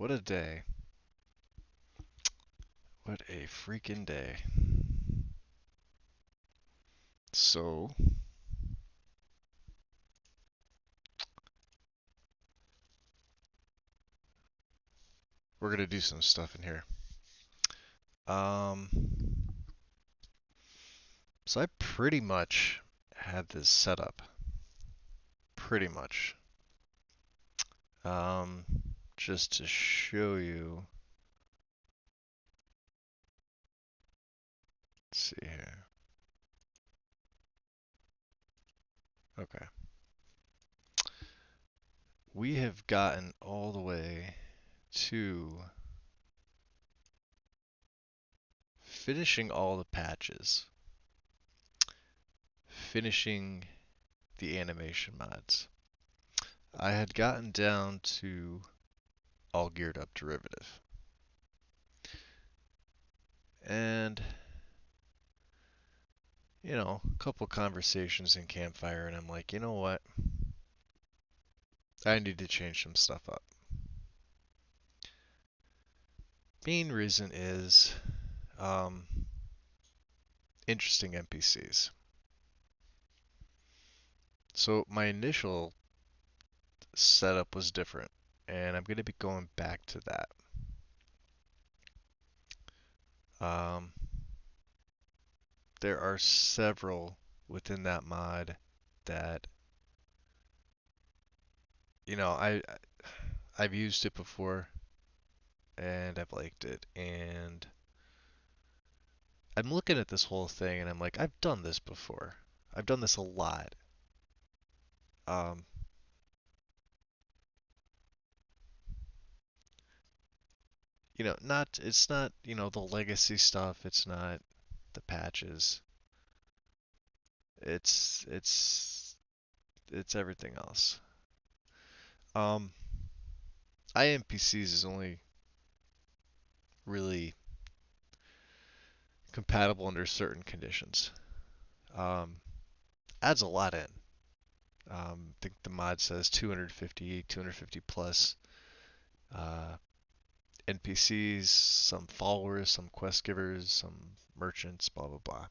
What a day. What a freaking day. So, we're gonna do some stuff in here. Um, so I pretty much had this set up. Pretty much. Um, just to show you. Let's see here. Okay. We have gotten all the way to finishing all the patches. Finishing the animation mods. I had gotten down to all geared up derivative. And, a couple conversations in Campfire, and I'm like, you know what? I need to change some stuff up. Main reason is um, interesting NPCs. So my initial setup was different, and I'm going to be going back to that. Um, there are several within that mod that, I've used it before, and I've liked it, and I'm looking at this whole thing, and I'm like, I've done this before. I've done this a lot. Um, it's not, the legacy stuff, it's not the patches. It's it's it's everything else. Um, INPCs is only really compatible under certain conditions. Um, adds a lot in. I think the mod says 250 plus NPCs, some followers, some quest givers, some merchants, blah blah blah.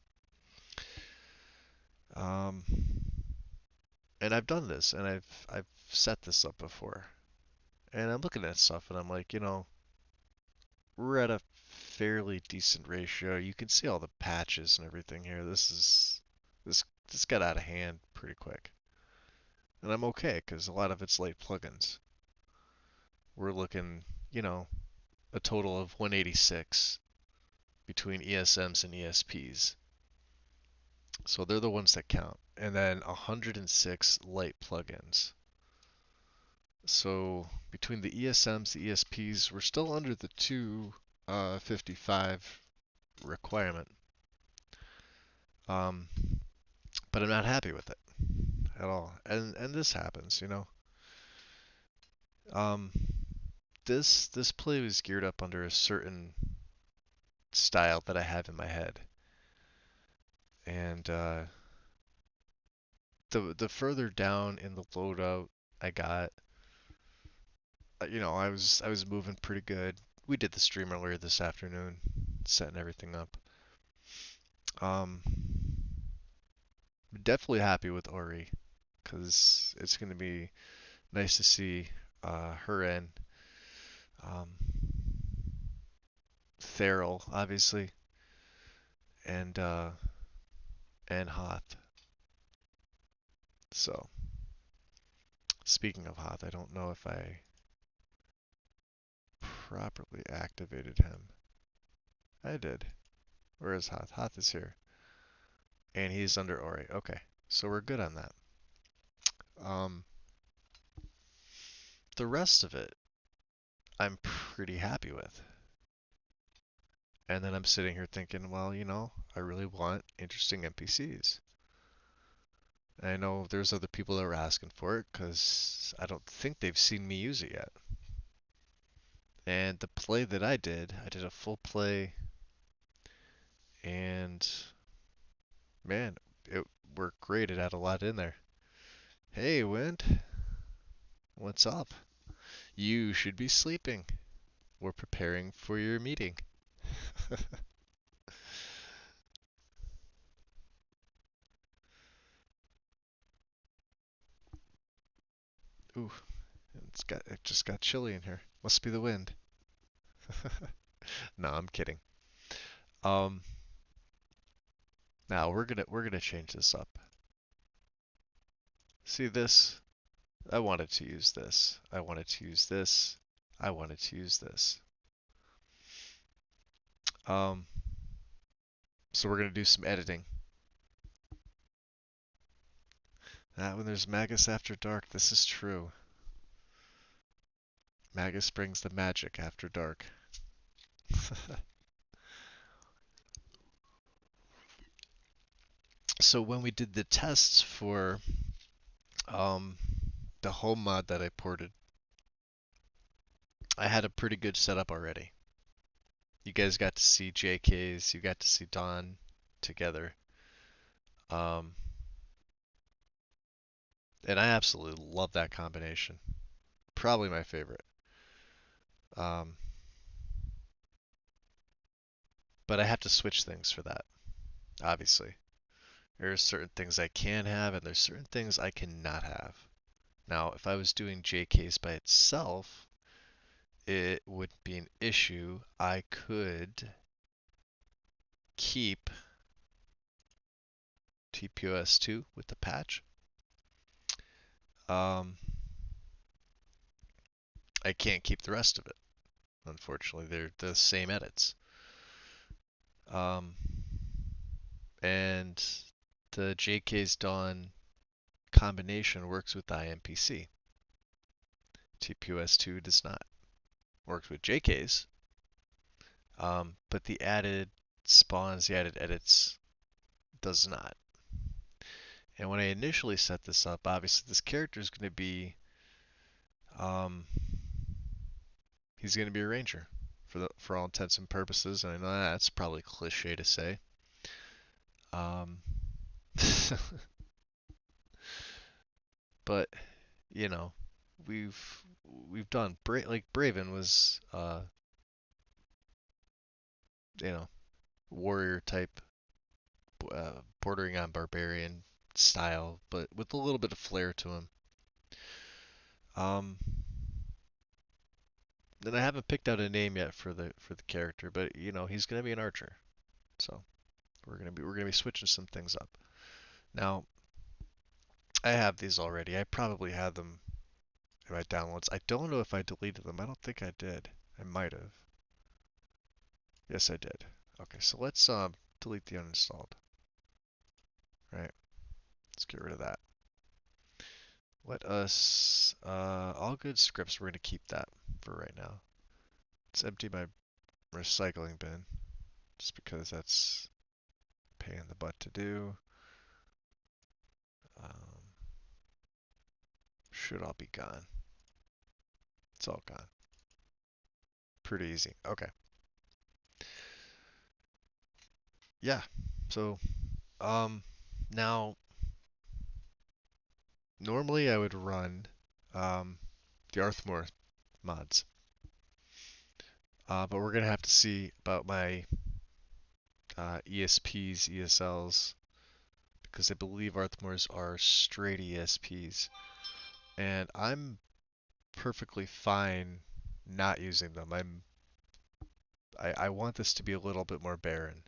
Um, and I've done this, and I've set this up before, and I'm looking at stuff, and I'm like, we're at a fairly decent ratio. You can see all the patches and everything here. This got out of hand pretty quick, and I'm okay because a lot of it's late plugins. We're looking, a total of 186 between ESMs and ESPs. So they're the ones that count. And then 106 light plugins. So between the ESMs, the ESPs, we're still under the 255 requirement. Um, but I'm not happy with it at all. And this happens, Um, this play was geared up under a certain style that I have in my head. And the further down in the loadout I got, I was moving pretty good. We did the stream earlier this afternoon, setting everything up. Um, Definitely happy with Ori, because it's gonna be nice to see her in. Um, Theral, obviously, and Hoth. So, speaking of Hoth, I don't know if I properly activated him. I did. Where is Hoth? Hoth is here. And he's under Ori. Okay. So we're good on that. Um, the rest of it, I'm pretty happy with. And then I'm sitting here thinking, well, I really want interesting NPCs. And I know there's other people that are asking for it because I don't think they've seen me use it yet. And the play that I did a full play, and man, it worked great. It had a lot in there. Hey, Wind, what's up? You should be sleeping. We're preparing for your meeting. Ooh, it just got chilly in here. Must be the wind. No, I'm kidding. Um, Now we're gonna change this up. See this? I wanted to use this. I wanted to use this. I wanted to use this. Um, so we're gonna do some editing. When there's Magus after dark, this is true. Magus brings the magic after dark. So when we did the tests for um, the home mod that I ported, I had a pretty good setup already. You guys got to see JK's, you got to see Dawn together. Um, and I absolutely love that combination. Probably my favorite. Um, but I have to switch things for that, obviously. There's certain things I can have, and there's certain things I cannot have. Now, if I was doing JK's by itself, it wouldn't be an issue. I could keep TPOS2 with the patch. Um, I can't keep the rest of it. Unfortunately, they're the same edits. Um, and the JK's Dawn combination works with IMPC. TPOS2 does not. Works with JK's, but the added spawns, the added edits does not. And when I initially set this up, obviously this character is going to be, um, he's going to be a ranger for all intents and purposes. And I know that's probably cliche to say. Um, but you know, we've we've done like Braven was, you know, warrior type, bordering on barbarian style, but with a little bit of flair to him. Um, and I haven't picked out a name yet for the character, but you know he's gonna be an archer, so we're gonna be switching some things up. Now I have these already. I probably had them in my downloads. I don't know if I deleted them. I don't think I did. I might have. Yes, I did. Okay, so let's delete the uninstalled. Right. Let's get rid of that. Let us all good scripts. We're gonna keep that for right now. Let's empty my recycling bin just because that's a pain in the butt to do. Um, should all be gone. It's all gone. Pretty easy. Okay. Yeah. So, um, now normally I would run the Arthmore mods, but we're gonna have to see about my ESPs, ESLs, because I believe Arthmores are straight ESPs, and I'm perfectly fine not using them. I want this to be a little bit more barren,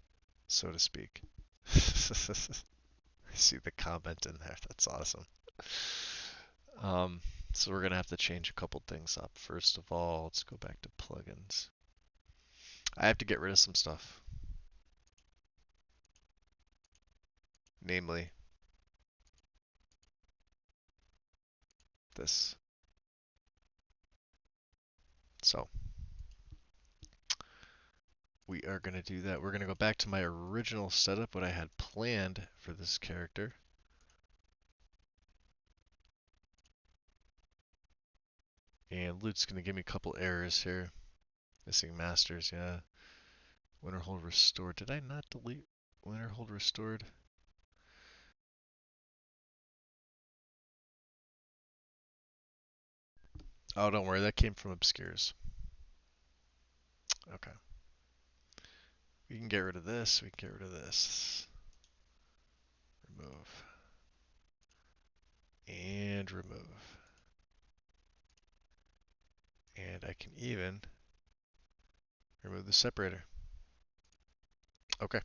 so to speak. I see the comment in there. That's awesome. Um, so we're gonna have to change a couple things up. First of all, let's go back to plugins. I have to get rid of some stuff, namely this. So we are gonna do that. We're gonna go back to my original setup, what I had planned for this character. And Loot's gonna give me a couple errors here. Missing masters, yeah. Winterhold restored. Did I not delete Winterhold restored? Oh, don't worry, that came from Obscures. Okay. We can get rid of this. We can get rid of this. Remove. And remove. And I can even remove the separator. Okay.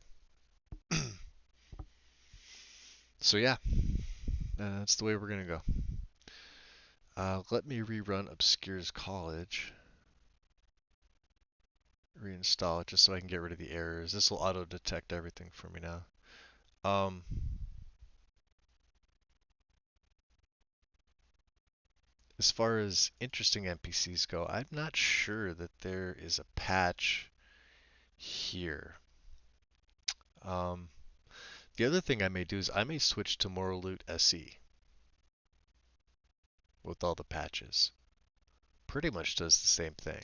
So yeah, that's the way we're gonna go. Let me rerun Obscure's College. Reinstall it just so I can get rid of the errors. This will auto detect everything for me now. Um, as far as interesting NPCs go, I'm not sure that there is a patch here. Um, the other thing I may do is I may switch to Moral Loot SE with all the patches. Pretty much does the same thing.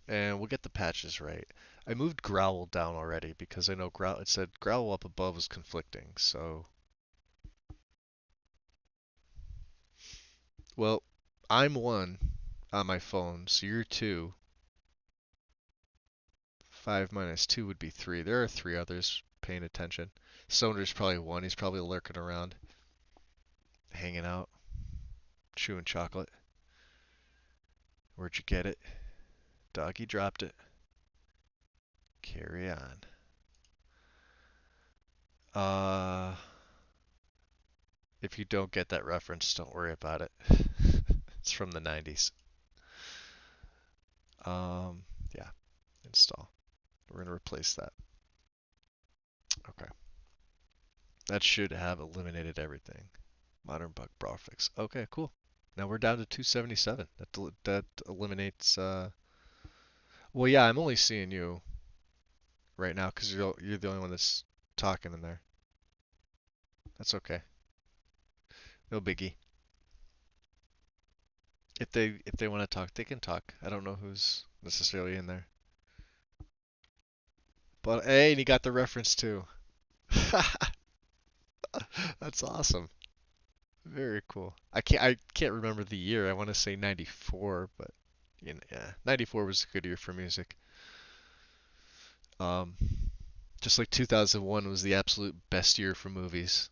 And we'll get the patches right. I moved Growl down already because I know Growl, it said Growl up above was conflicting, so well, I'm 1 on my phone, so you're 2. 5 minus 2 would be 3. There are 3 others paying attention. Stoner's probably 1. He's probably lurking around, hanging out, chewing chocolate. Where'd you get it? Doggy dropped it. Carry on. If you don't get that reference, don't worry about it. It's from the 90s. Yeah, install. We're going to replace that. Okay. That should have eliminated everything. Modern bug brawl fix. Okay, cool. Now we're down to 277. That eliminates. Well, yeah, I'm only seeing you right now because you're the only one that's talking in there. That's okay. No biggie. If they want to talk, they can talk. I don't know who's necessarily in there. But hey, and he got the reference too. That's awesome. Very cool. I can't remember the year. I want to say 94, but yeah, 94 was a good year for music. Um, just like 2001 was the absolute best year for movies.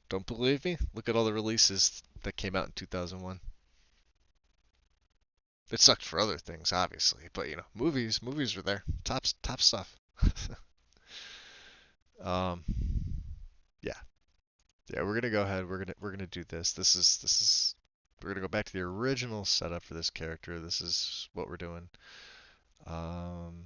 Don't believe me? Look at all the releases that came out in 2001. It sucked for other things, obviously, but movies were there. Top stuff. um, yeah, yeah. We're gonna go ahead. We're gonna do this. This is. We're gonna go back to the original setup for this character. This is what we're doing. Um,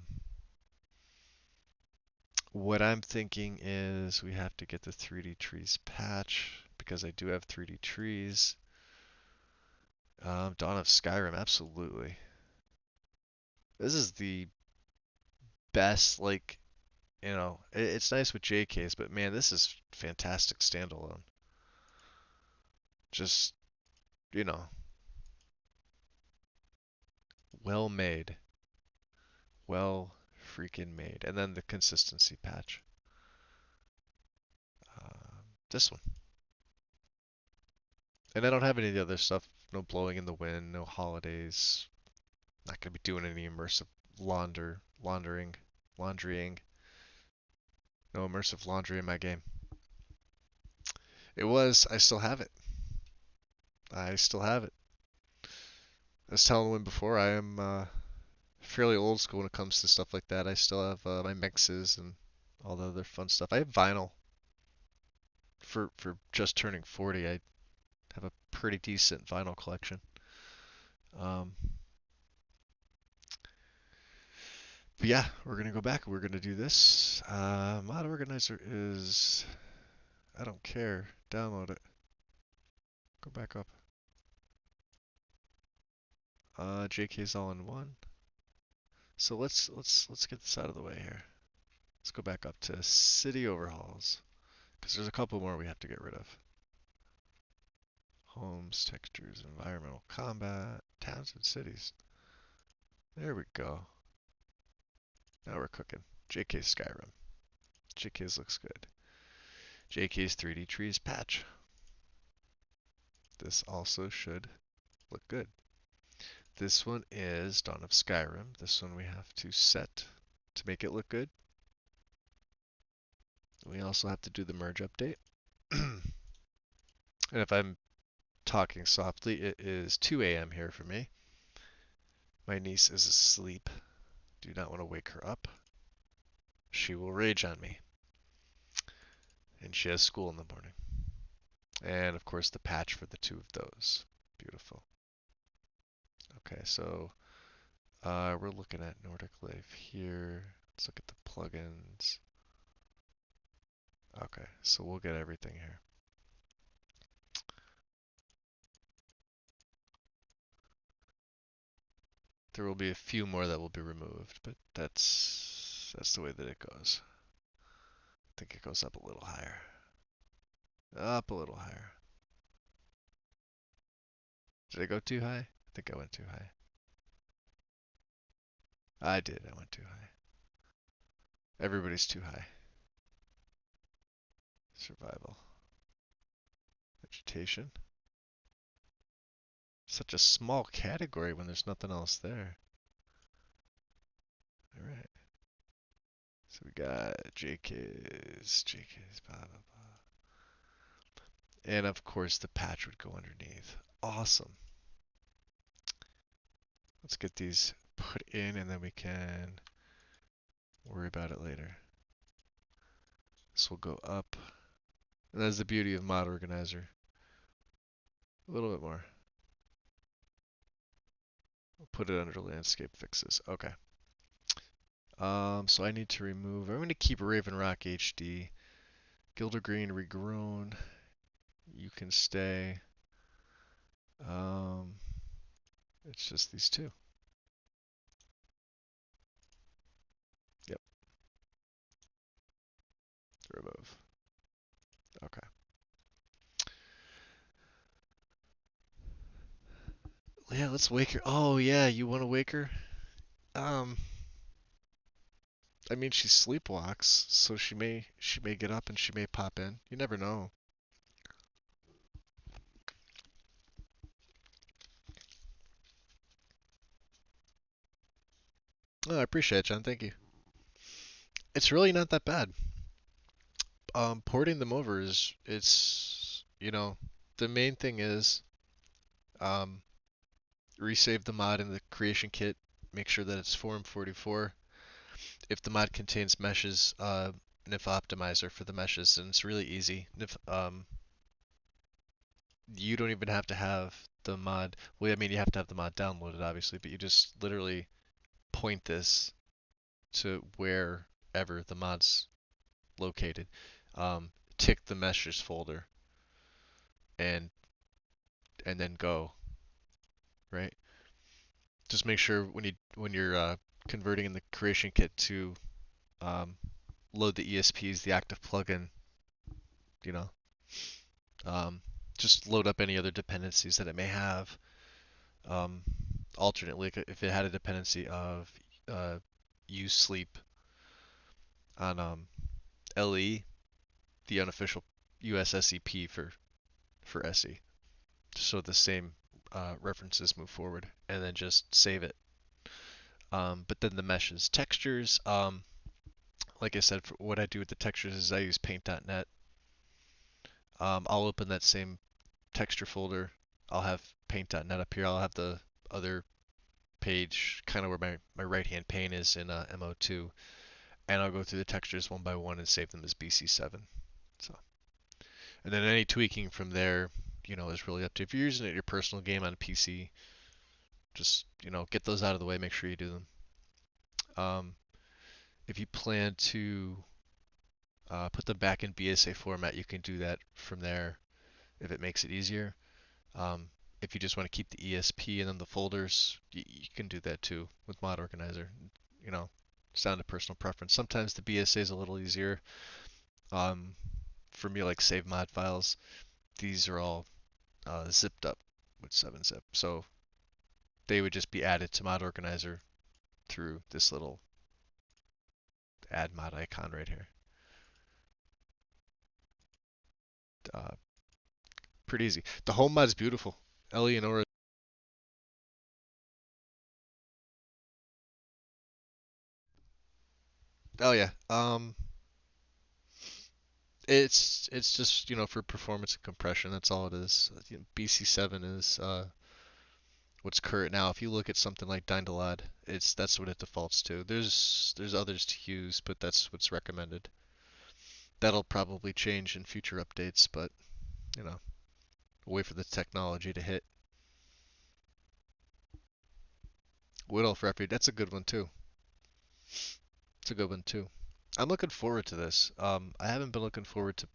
what I'm thinking is we have to get the 3D trees patch because I do have 3D trees. Dawn of Skyrim, absolutely. This is the best, like, it's nice with JKs, but man, this is fantastic standalone. Just, you know, well made. Well freaking made. And then the consistency patch. This one. And I don't have any of the other stuff. No blowing in the wind, no holidays. Not going to be doing any immersive laundrying. No immersive laundry in my game. It was, I still have it. I still have it. I was telling Win before, I am fairly old school when it comes to stuff like that. I still have my mixes and all the other fun stuff. I have vinyl for just turning 40. I have a pretty decent vinyl collection. Um, but yeah, we're gonna go back. We're gonna do this. Mod organizer is I don't care. Download it. Go back up. JK's all in one. So let's get this out of the way here. Let's go back up to city overhauls because there's a couple more we have to get rid of. Homes, textures, environmental combat, towns and cities. There we go. Now we're cooking. JK's Skyrim. JK's looks good. JK's 3D trees patch. This also should look good. This one is Dawn of Skyrim. This one we have to set to make it look good. We also have to do the merge update. And if I'm talking softly, it is 2 a.m. here for me. My niece is asleep. Do not want to wake her up. She will rage on me. And she has school in the morning. And of course the patch for the two of those. Beautiful. Okay, so we're looking at Nordic Life here. Let's look at the plugins. Okay, so we'll get everything here. There will be a few more that will be removed, but that's the way that it goes. I think it goes up a little higher. Up a little higher. Did I go too high? I think I went too high. I did, I went too high. Everybody's too high. Survival. Vegetation. Such a small category when there's nothing else there. Alright. So we got JK's, blah, blah, blah. And of course the patch would go underneath. Awesome. Let's get these put in and then we can worry about it later. This will go up. And that's the beauty of Mod Organizer. A little bit more. We'll put it under landscape fixes. Okay. So I need to remove, I'm going to keep Raven Rock HD. Gilder Green regrown. You can stay. It's just these two. Yep. Remove. Okay. Yeah, let's wake her. Oh yeah, you want to wake her? Um, I mean she sleepwalks, so she may get up and she may pop in. You never know. Oh, I appreciate it, John. Thank you. It's really not that bad. Porting them over is the main thing is um resave the mod in the creation kit. Make sure that it's Form 44. If the mod contains meshes, NIF optimizer for the meshes, and it's really easy. You don't even have to have the mod. Well, I mean, you have to have the mod downloaded, obviously, but you just literally point this to wherever the mod's located. Tick the meshes folder, and then go. Right. Just make sure when you're converting in the creation kit to um, load the ESPs, the active plugin, you know, um, just load up any other dependencies that it may have. Um, Alternately, if it had a dependency of use sleep on LE, the unofficial US SEP for SE, so the same references move forward, and then just save it. But then the meshes, textures. Like I said, for what I do with the textures is I use paint.net. I'll open that same texture folder. I'll have paint.net up here. I'll have the other page kind of where my right hand pane is in MO2. And I'll go through the textures one by one and save them as BC7. So, and then any tweaking from there, is really up to you. If you're using it in your personal game on PC, just, get those out of the way. Make sure you do them. If you plan to put them back in BSA format, you can do that from there if it makes it easier. Um, if you just want to keep the ESP and then the folders, you can do that too with Mod Organizer. It's down to personal preference. Sometimes the BSA is a little easier. For me, like save mod files, these are all zipped up with 7-zip. So they would just be added to Mod Organizer through this little add mod icon right here. Uh, Pretty easy. The home mod is beautiful. Eleonora Oh yeah. It's just for performance and compression. That's all it is. BC7 is what's current now. If you look at something like Dynalad, that's what it defaults to. There's others to use, but that's what's recommended. That'll probably change in future updates, but you know, wait for the technology to hit. Wood Elf Refuge, that's a good one too. It's a good one too. I'm looking forward to this. I haven't been looking forward to,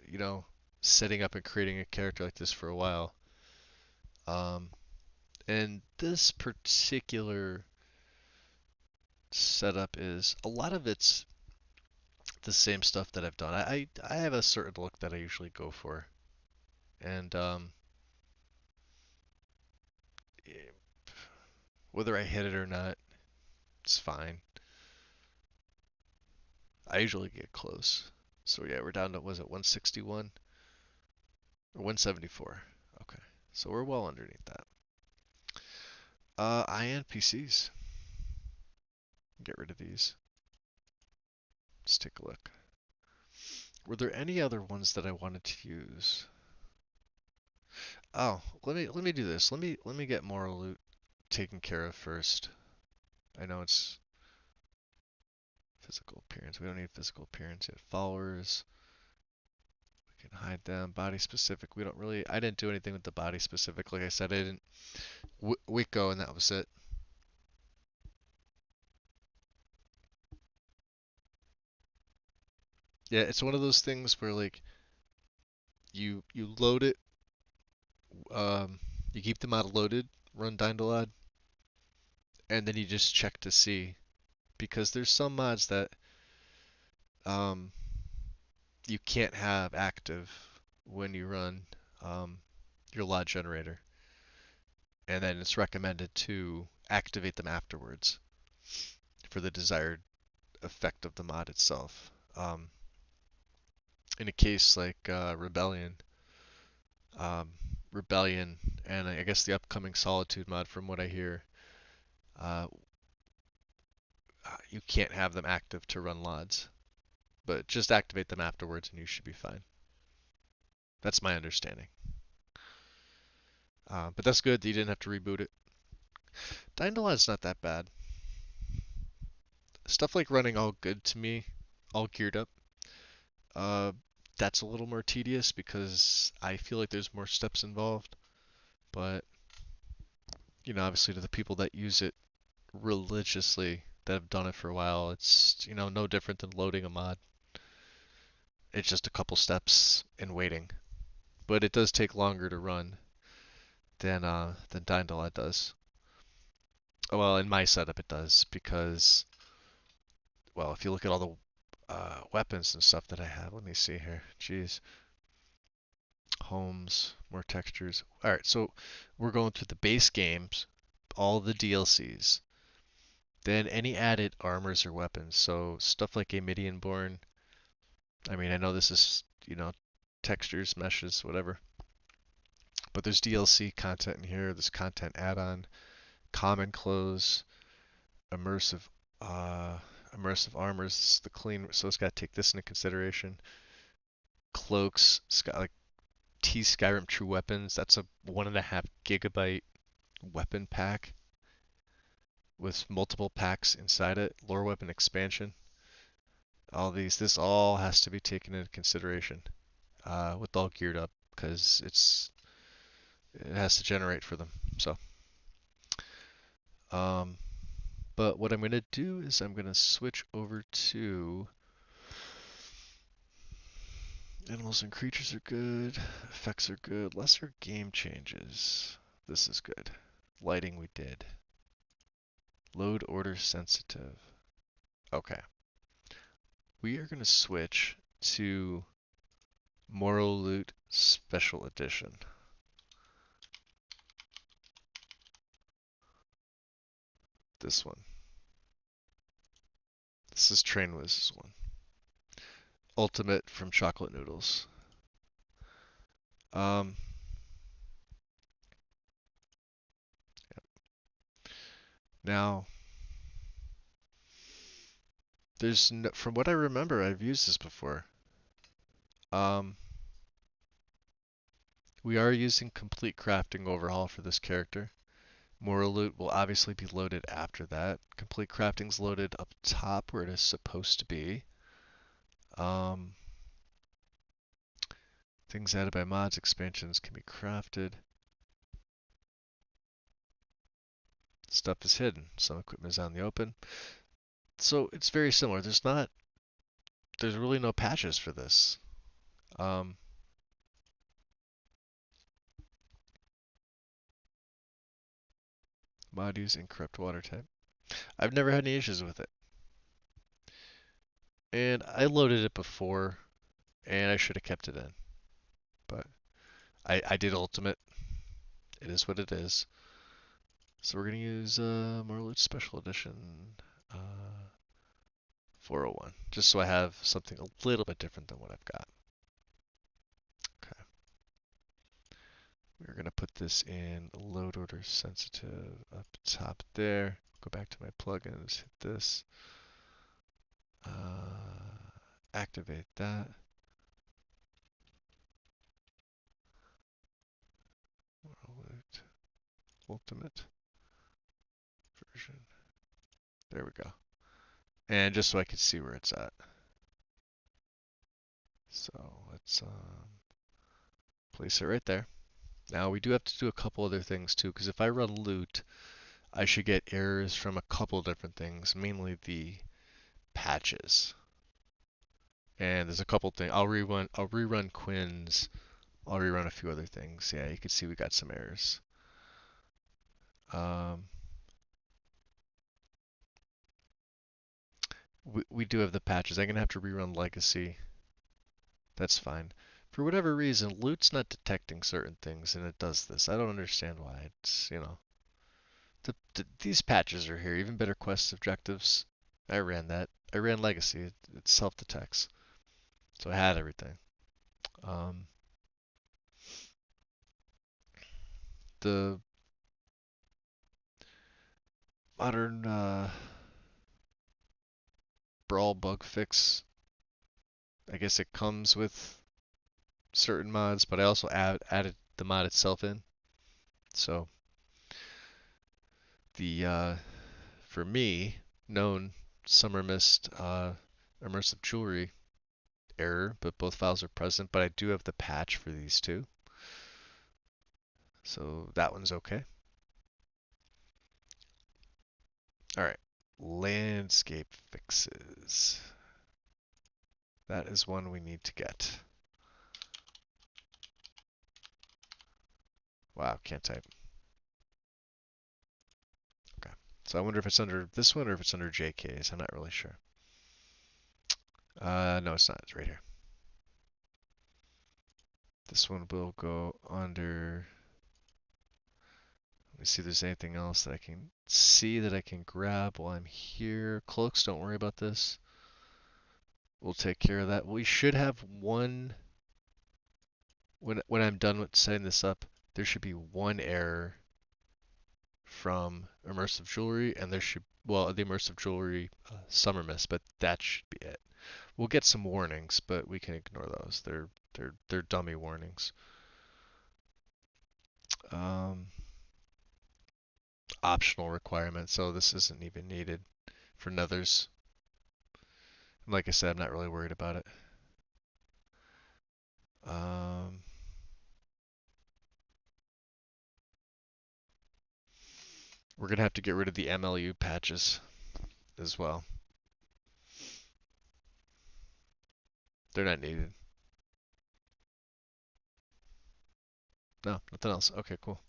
you know, setting up and creating a character like this for a while. Um, and this particular setup is a lot of it's the same stuff that I've done. I have a certain look that I usually go for, and whether I hit it or not, it's fine. I usually get close. So yeah, we're down to was it 161 or 174? Okay, so we're well underneath that. INPCs. Get rid of these. Let's take a look. Were there any other ones that I wanted to use? Oh, let me do this. Let me get moral loot taken care of first. I know it's physical appearance. We don't need physical appearance yet. Followers. We can hide them. Body specific. We don't really. I didn't do anything with the body specific. Like I said, I didn't. Wicco, and that was it. Yeah, it's one of those things where like you load it. Um, you keep the mod loaded. Run Dynalad, and then you just check to see because there's some mods that um you can't have active when you run um, your LOD generator, and then it's recommended to activate them afterwards for the desired effect of the mod itself. In a case like um, Rebellion, and I guess the upcoming Solitude mod, from what I hear, uh, you can't have them active to run LODs, but just activate them afterwards and you should be fine. That's my understanding. But that's good that you didn't have to reboot it. Dynalad's not that bad. Stuff like running all good to me, all geared up, uh, that's a little more tedious because I feel like there's more steps involved. But, obviously to the people that use it religiously, that have done it for a while, it's, no different than loading a mod. It's just a couple steps and waiting. But it does take longer to run than Dynalat does. Well, in my setup it does because, well, if you look at all the weapons and stuff that I have, let me see here. Jeez. Homes, more textures. All right, so we're going through the base games, all the DLCs, then any added armors or weapons. So stuff like a Midian-born. I mean, I know this is, textures, meshes, whatever. But there's DLC content in here. There's content add-on, common clothes, immersive, uh, immersive armors. The clean, so it's got to take this into consideration. Cloaks, like T Skyrim True Weapons. That's a 1.5 gigabyte weapon pack with multiple packs inside it, lore weapon expansion. This all has to be taken into consideration with all geared up because it has to generate for them. So, um, but what I'm gonna do is I'm gonna switch over to animals and creatures are good, effects are good, lesser game changes. This is good. Lighting we did. Load order sensitive. Okay. We are gonna switch to Moral Loot Special Edition. This one. This is Trainwiz's one. Ultimate from Chocolate Noodles. Um, Now, There's no, from what I remember, I've used this before. Um, we are using complete crafting overhaul for this character. Moral loot will obviously be loaded after that. Complete crafting's loaded up top where it is supposed to be. Um, things added by mods, expansions can be crafted. Stuff is hidden. Some equipment is out in the open. So it's very similar. There's really no patches for this. Um, mod use incorrect water type. I've never had any issues with it. And I loaded it before, and I should have kept it in. But I did ultimate. It is what it is. So we're going to use Morloot Special Edition uh, 401, just so I have something a little bit different than what I've got. Okay. We're going to put this in load order sensitive up top there. Go back to my plugins, hit this. Activate that. Morloot Ultimate version. There we go. And just so I can see where it's at. So let's place it right there. Now we do have to do a couple other things too, because if I run loot, I should get errors from a couple different things, mainly the patches. And there's a couple things. I'll rerun Quinn's. I'll rerun a few other things. Yeah, you can see we got some errors. Um, we do have the patches. I'm gonna have to rerun Legacy. That's fine. For whatever reason, loot's not detecting certain things, and it does this. I don't understand why. It's, these patches are here. Even better quest objectives. I ran that. I ran Legacy. It self-detects. So I had everything. Um, the modern brawl bug fix, I guess it comes with certain mods, but I also added the mod itself in. So the for me known summer mist immersive jewelry error, but both files are present. But I do have the patch for these two, so that one's okay. All right, landscape fixes. That is one we need to get. Wow, can't type. Okay, so I wonder if it's under this one or if it's under JK's. I'm not really sure. No, it's not. It's right here. This one will go under. Let me see if there's anything else that I can see that I can grab while I'm here. Cloaks, don't worry about this. We'll take care of that. We should have one. When I'm done with setting this up, there should be one error from immersive jewelry, and there should, well, the immersive jewelry summer mist, but that should be it. We'll get some warnings, but we can ignore those. They're dummy warnings. Um, Optional requirement, so this isn't even needed for nethers. Like I said, I'm not really worried about it. We're gonna have to get rid of the MLU patches as well. They're not needed. No, nothing else. Okay, cool.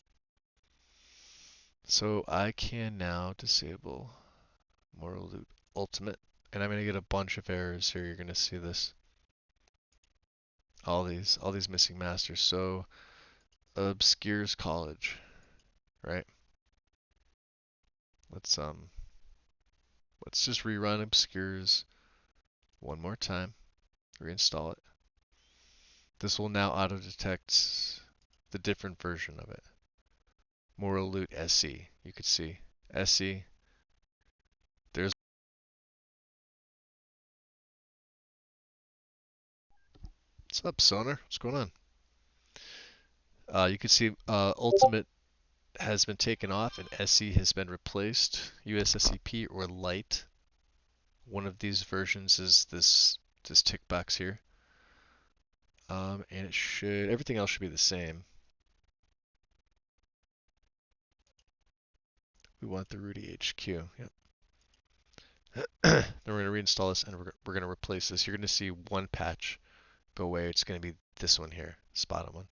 So I can now disable Moral Loot Ultimate, and I'm gonna get a bunch of errors here. You're gonna see this. All these missing masters. So obscures college, right? Let's just rerun obscures one more time. Reinstall it. This will now auto detect the different version of it. Moral Loot SE. You could see SE. There's What's up, Sonar? What's going on? You can see Ultimate has been taken off and SE has been replaced. USSEP or Lite. One of these versions is this tick box here. And everything else should be the same. We want the Rudy HQ. Yep. Then we're going to reinstall this and we're going to replace this. You're going to see one patch go away. It's going to be this one here, this bottom one.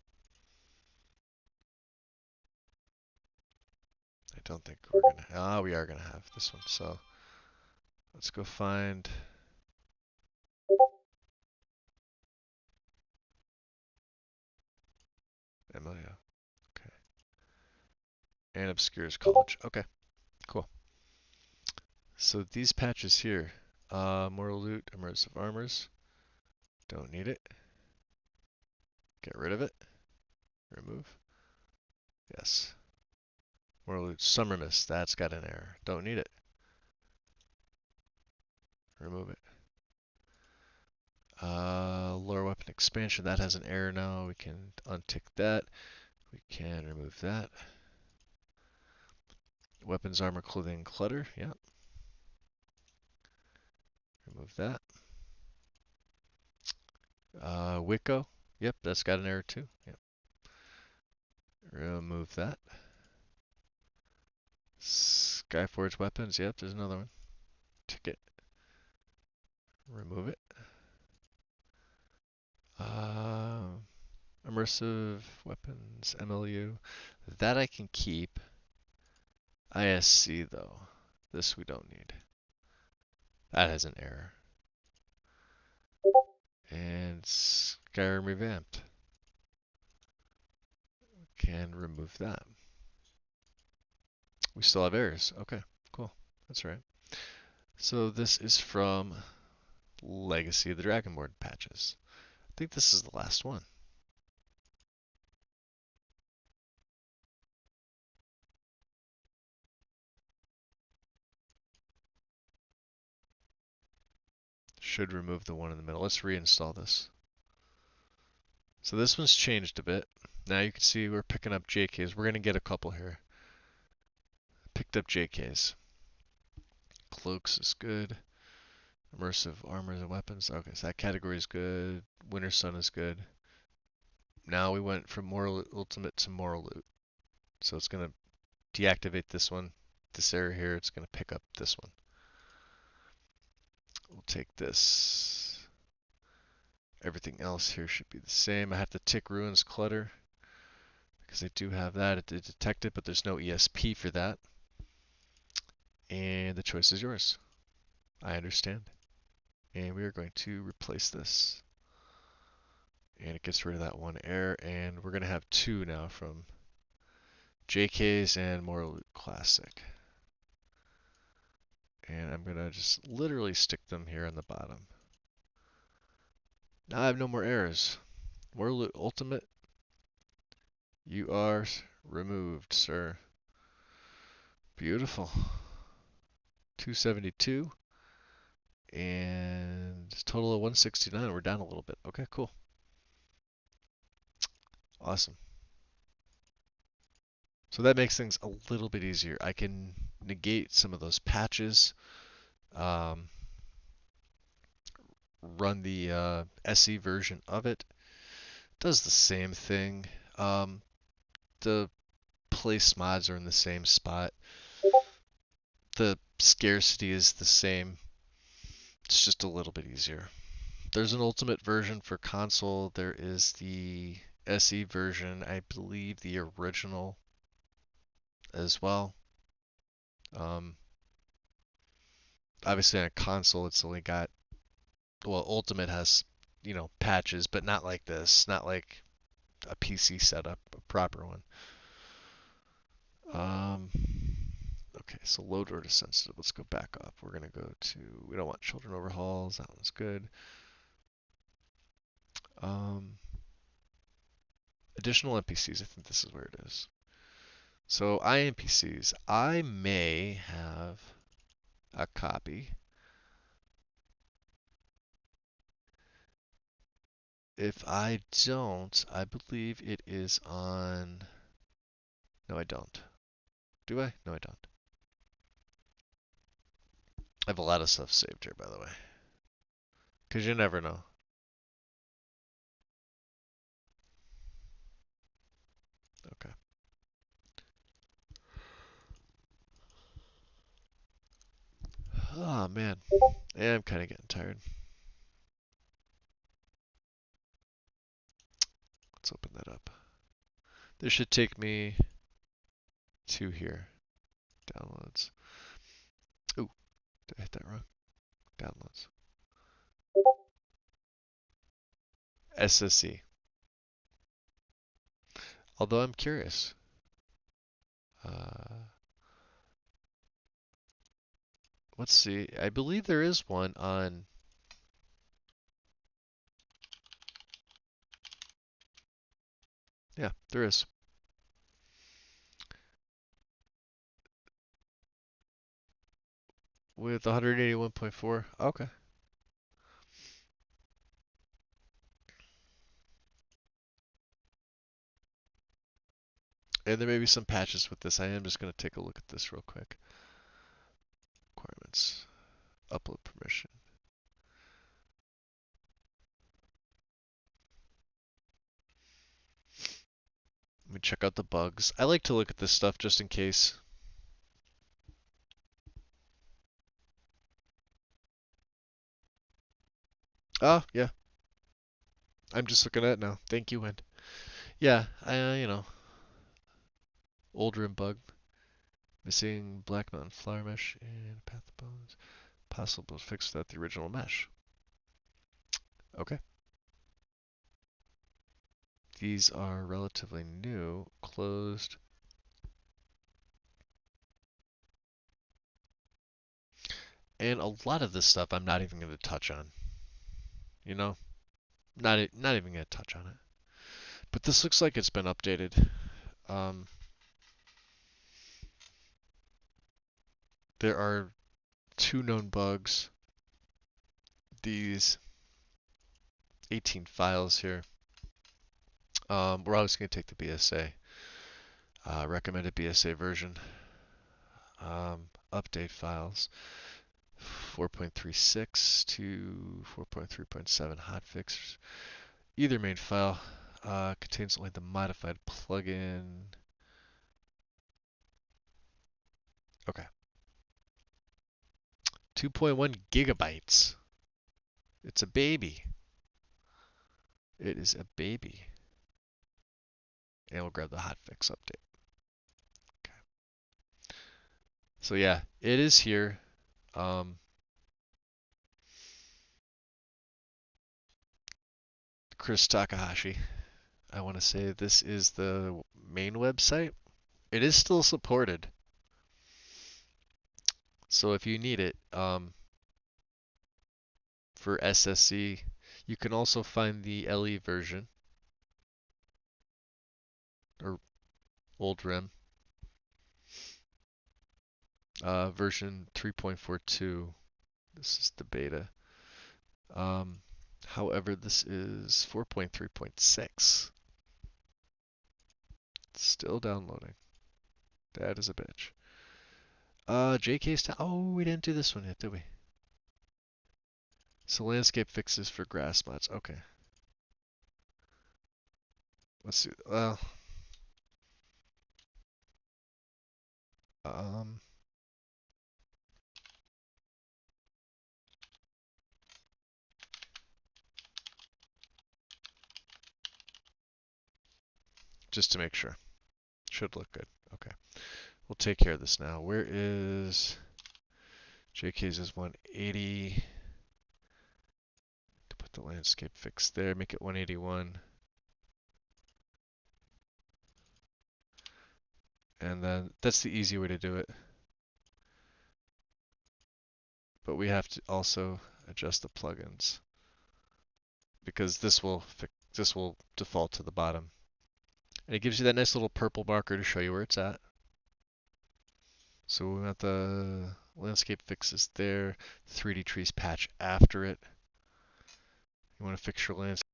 I don't think we're going to, we are going to have this one. So let's go find, Emilia. Okay. And Obscures College. Okay, cool. So these patches here, Moral Loot, Immersive Armors, don't need it. Get rid of it. Remove. Yes. Moral Loot, Summer Mist, that's got an error. Don't need it. Remove it. Lore Weapon Expansion, that has an error now. We can untick that. We can remove that. Weapons, Armor, Clothing, Clutter, yeah. Remove that. Wicco, yep, that's got an error too. Yep. Remove that. Skyforge Weapons, yep, there's another one. Ticket. Remove it. Immersive Weapons, MLU. That I can keep. ISC though. This we don't need. That has an error. And Skyrim Revamped. Can remove that. We still have errors. Okay, cool. That's right. So this is from Legacy of the Dragonborn patches. I think this is the last one. Should remove the one in the middle. Let's reinstall this. So this one's changed a bit. Now you can see we're picking up JKs. We're going to get a couple here. Picked up JKs. Cloaks is good. Immersive armors and weapons. Okay, so that category is good. Winter Sun is good. Now we went from Moral Ultimate to Moral Loot. So it's going to deactivate this one. This area here, it's going to pick up this one. We'll take this. Everything else here should be the same. I have to tick Ruins Clutter because I do have that. It did detect it, but there's no ESP for that. And the choice is yours. I understand. And we are going to replace this. And it gets rid of that one error. And we're going to have two now from JK's and Moral Loot Classic. And I'm going to just literally stick them here on the bottom. Now I have no more errors. Moral Loot Ultimate, you are removed, sir. Beautiful. 272. And total of 169. We're down a little bit. Okay, cool. Awesome. So that makes things a little bit easier. I can negate some of those patches. Run the SE version of it. Does the same thing. The place mods are in the same spot. The scarcity is the same. It's just a little bit easier. There's an ultimate version for console. There is the SE version, I believe the original as well. Obviously on a console it's only got, well, Ultimate has, you know, patches, but not like this, not like a PC setup, a proper one. Okay, so load order sensitive. Let's go back up. We're gonna go to, we don't want children overhauls. That one's good. Additional NPCs. I think this is where it is. So INPCs. I may have a copy. If I don't, I believe it is on. No, I don't. Do I? No, I don't. I have a lot of stuff saved here, by the way. Because you never know. Okay. Oh, man. Yeah, I'm kind of getting tired. Let's open that up. This should take me to here. Downloads. Ooh, did I hit that wrong? Downloads. SSE. Although I'm curious. Uh, let's see. I believe there is one on. Yeah, there is. With 181.4. Okay. And there may be some patches with this. I am just going to take a look at this real quick. Requirements. Upload permission. Let me check out the bugs. I like to look at this stuff just in case. Oh, yeah. I'm just looking at it now. Thank you, Wind. Yeah, old rim bug. Missing black mountain flower mesh and path of bones. Possible fix without the original mesh. Okay. These are relatively new. Closed. And a lot of this stuff I'm not even going to touch on. You know? Not even going to touch on it. But this looks like it's been updated. Um, there are 2 known bugs. These 18 files here. We're always going to take the BSA. Recommended BSA version. Update files. 4.36 to 4.3.7 hotfix. Either main file contains only the modified plugin. Okay. 2.1 gigabytes. It's a baby. It is a baby. And we'll grab the hotfix update. Okay. So yeah, it is here. Chris Takahashi. I want to say this is the main website. It is still supported. So if you need it, for SSC, you can also find the LE version, or old RIM, version 3.42. This is the beta. However, this is 4.3.6. Still downloading. That is a bitch. JK's oh, we didn't do this one yet, did we? So landscape fixes for grass mods. Okay. Let's see. Well, um, just to make sure. Should look good. Okay. We'll take care of this now. Where is JK's is 180. To put the landscape fix there, make it 181. And then that's the easy way to do it. But we have to also adjust the plugins because this will default to the bottom. And it gives you that nice little purple marker to show you where it's at. So we want the landscape fixes there, 3D trees patch after it. You want to fix your landscape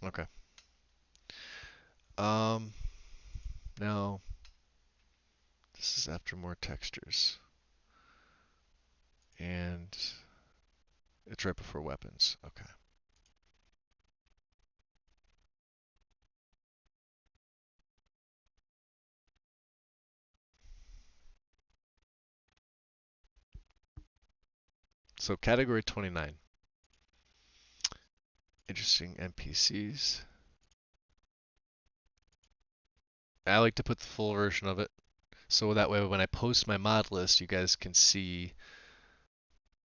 Okay. Um, Now this is after more textures, and it's right before weapons. Okay. So category 29. Interesting NPCs. I like to put the full version of it. So that way when I post my mod list, you guys can see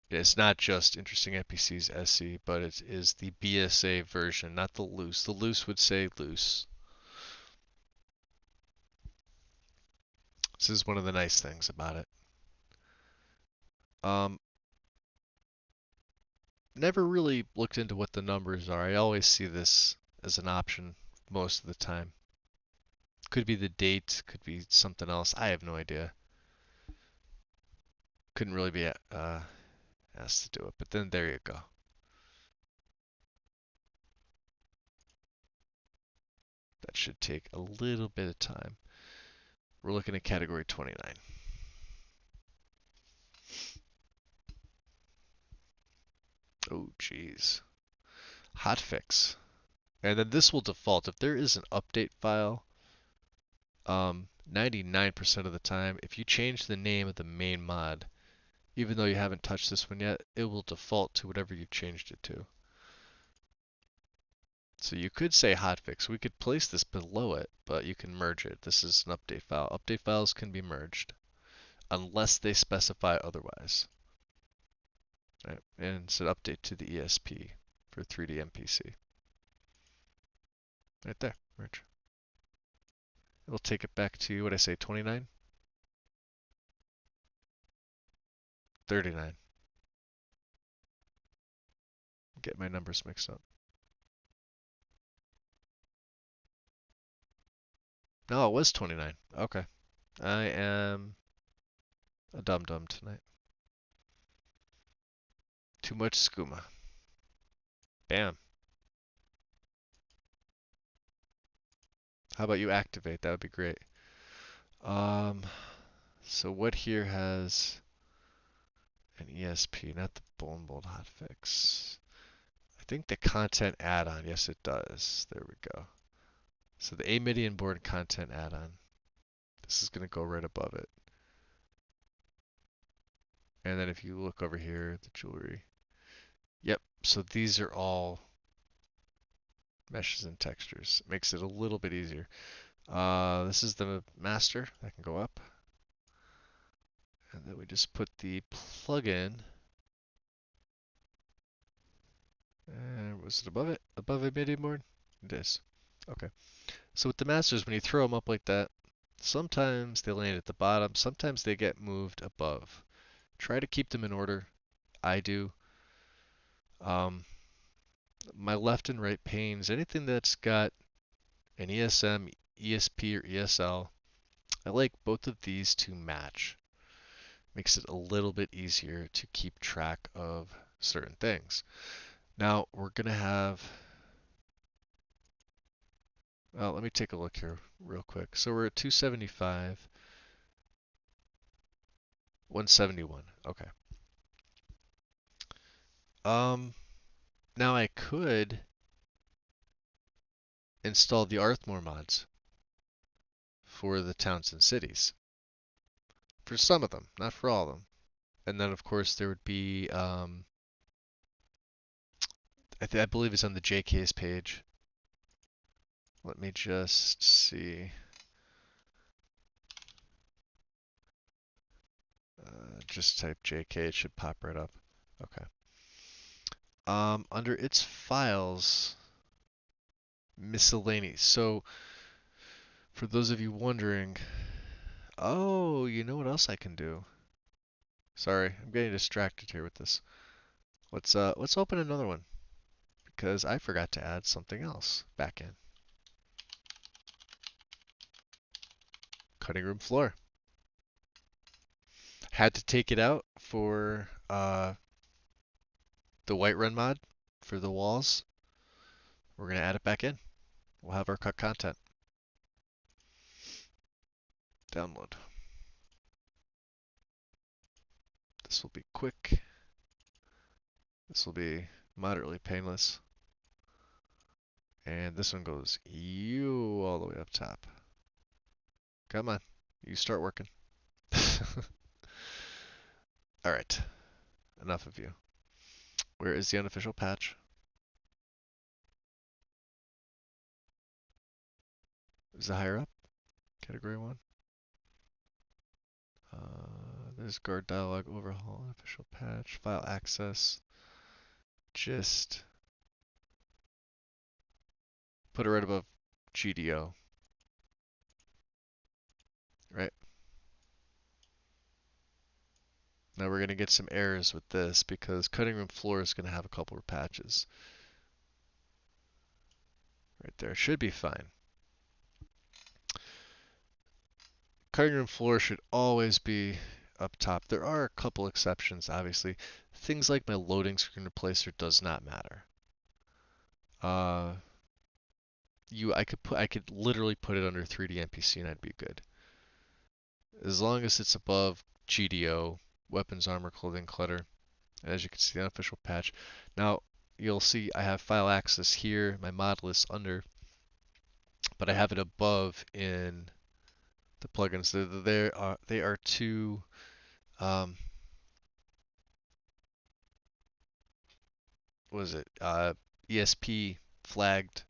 it's not just interesting NPCs SC, but it is the BSA version, not the loose. The loose would say loose. This is one of the nice things about it. Um, Never really looked into what the numbers are. I always see this as an option most of the time. Could be the date, could be something else. I have no idea. Couldn't really be asked to do it, but then there you go. That should take a little bit of time. We're looking at category 29. Oh, geez. Hotfix. And then this will default. If there is an update file, 99% of the time, if you change the name of the main mod, even though you haven't touched this one yet, it will default to whatever you changed it to. So you could say hotfix. We could place this below it, but you can merge it. This is an update file. Update files can be merged unless they specify otherwise. Right? And it's an update to the ESP for 3D MPC. Right there, merge. It'll take it back to, what I say, 29? 39. Get my numbers mixed up. No, it was 29. Okay. I am a dum-dum tonight. Too much skooma. Bam. How about you activate? That would be great. Um, so what here has an ESP, not the Bone Bolt hotfix. I think the content add-on, yes it does. There we go. So the Amidian board content add-on. This is going to go right above it. And then if you look over here, the jewelry. Yep, so these are all meshes and textures. It makes it a little bit easier. This is the master. That can go up. And then we just put the plugin. And was it above it? Above a MIDI board? It is. Okay. So with the masters, when you throw them up like that, sometimes they land at the bottom, sometimes they get moved above. Try to keep them in order. I do. Um, my left and right panes, anything that's got an ESM, ESP, or ESL, I like both of these to match. Makes it a little bit easier to keep track of certain things. Now we're going to have, well, let me take a look here real quick. So we're at 275, 171. Okay. Now I could install the Arthmore mods for the towns and cities. For some of them, not for all of them. And then of course there would be, I believe it's on the JK's page. Let me just see. Just type JK, it should pop right up. Okay. Under its files, miscellaneous. So for those of you wondering, oh, you know what else I can do? Sorry, I'm getting distracted here with this. Let's open another one because I forgot to add something else back in. Cutting room floor. Had to take it out for the Whiterun mod for the walls. we're going to add it back in. We'll have our cut content. Download. This will be quick. This will be moderately painless. And this one goes you all the way up top. Come on, you start working. Alright, enough of you. Where is the unofficial patch? Is it higher up? Category 1? There's guard dialog, overhaul, unofficial patch, file access, gist. Put it right above GDO. Right? Now we're going to get some errors with this because cutting room floor is going to have a couple of patches. Right there. Should be fine. Cutting room floor should always be up top. There are a couple exceptions, obviously. Things like my loading screen replacer does not matter. I could literally put it under 3D NPC and I'd be good. As long as it's above GDO, weapons, armor, clothing, clutter. And as you can see, the unofficial patch. Now, you'll see I have file access here, my mod list under, but I have it above in the plugins. They are two, what is it? ESP flagged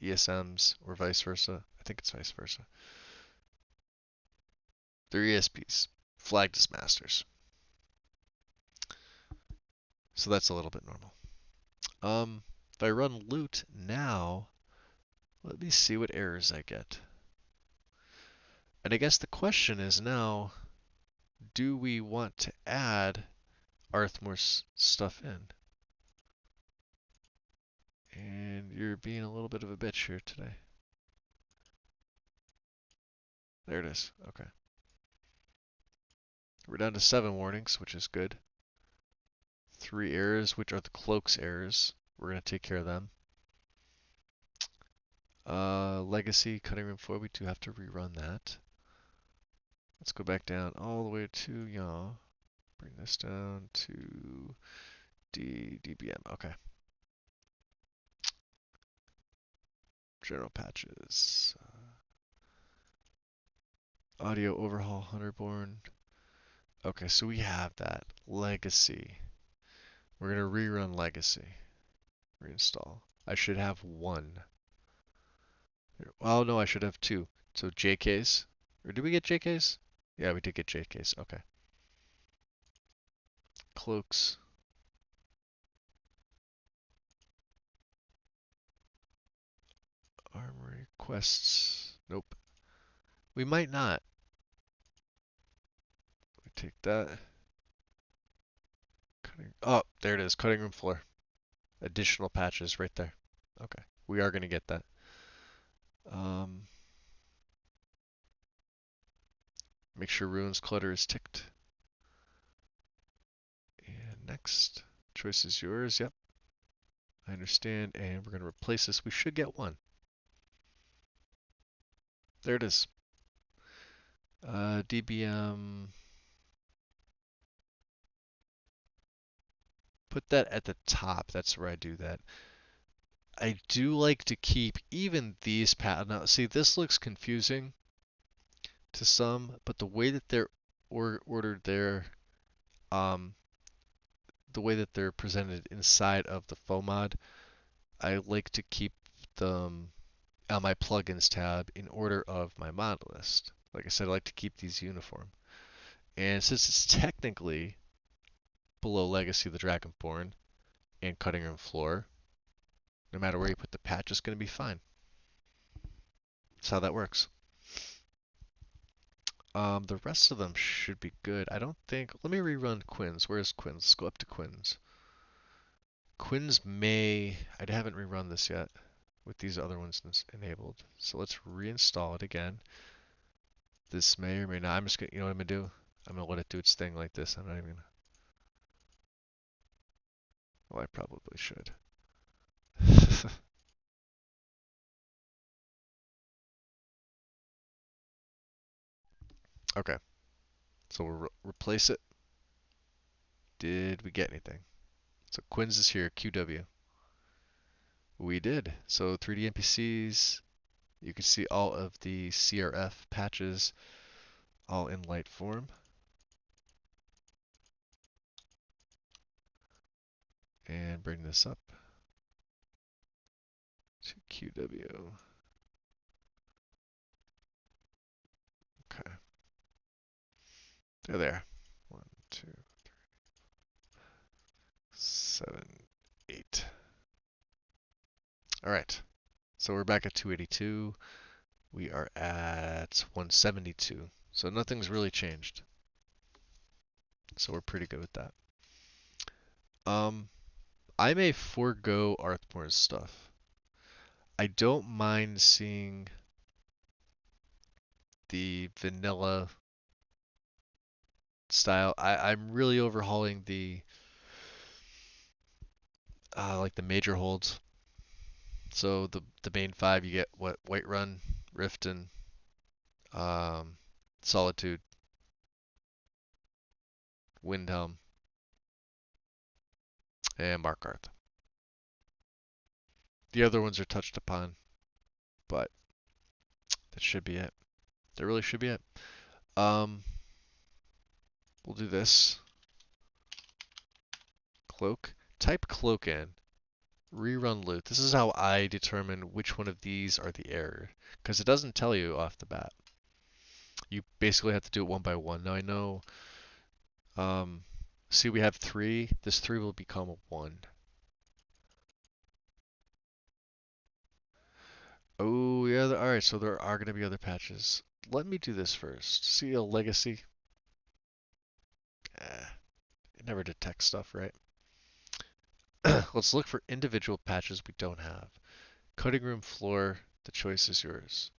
ESMs or vice versa. I think it's vice versa. They're ESPs, flagged as masters. So that's a little bit normal. If I run loot now, let me see what errors I get. And I guess the question is now, do we want to add Arthmore's stuff in? And you're being a little bit of a bitch here today. There it is. Okay. We're down to 7 warnings, which is good. 3 errors, which are the cloak's errors. We're going to take care of them. Legacy, cutting room floor, we do have to rerun that. Let's go back down all the way to yaw. Bring this down to DBM. Okay. General patches. Audio overhaul, Hunterborn. Okay, so we have that. Legacy. We're going to rerun Legacy. Reinstall. I should have 1. Oh, no, I should have 2. So JKs. Or did we get JKs? Yeah, we did get JKs. Okay. Cloaks. Armory. Quests. Nope. We might not. We take that. Oh, there it is. Cutting room floor. Additional patches right there. Okay. We are going to get that. Make sure ruins clutter is ticked. And next. Choice is yours. Yep. I understand. And we're going to replace this. We should get 1. There it is. DBM. Put that at the top. That's where I do that. I do like to keep even these patterns. Now, see, this looks confusing to some, but the way that they're ordered there, the way that they're presented inside of the FOMod, I like to keep them on my plugins tab in order of my mod list. Like I said, I like to keep these uniform. And since it's technically below Legacy of the Dragonborn and Cutting Room Floor, no matter where you put the patch, it's going to be fine. That's how that works. The rest of them should be good. I don't think... Let me rerun Quinn's. Where's Quinn's? Let's go up to Quinn's. Quinn's may... I haven't rerun this yet with these other ones enabled. So let's reinstall it again. This may or may not... I'm just going to... You know what I'm going to do? I'm going to let it do its thing like this. I'm not even going to... Well, I probably should. Okay, so we'll replace it. Did we get anything? So Quinn's is here, QW. We did. So 3D NPCs, you can see all of the CRF patches all in light form. And bring this up to QW. Okay. They're there. 1, 2, 7, 8. All right. So we're back at 282. We are at 172. So nothing's really changed. So we're pretty good with that. I may forego Arthmore's stuff. I don't mind seeing the vanilla style. I'm really overhauling the like the major holds. So the main five, you get what, Whiterun, Riften, um, Solitude, Windhelm, and Markarth. The other ones are touched upon, but that should be it. That really should be it. Um, we'll do this. Cloak. Type cloak in. Rerun loot. This is how I determine which one of these are the error, because it doesn't tell you off the bat. You basically have to do it one by one. Now I know. See, we have 3. This 3 will become a 1. Oh, yeah, alright, so there are going to be other patches. Let me do this first. See a legacy? It never detects stuff, right? Let's look for individual patches we don't have. Cutting room floor, the choice is yours.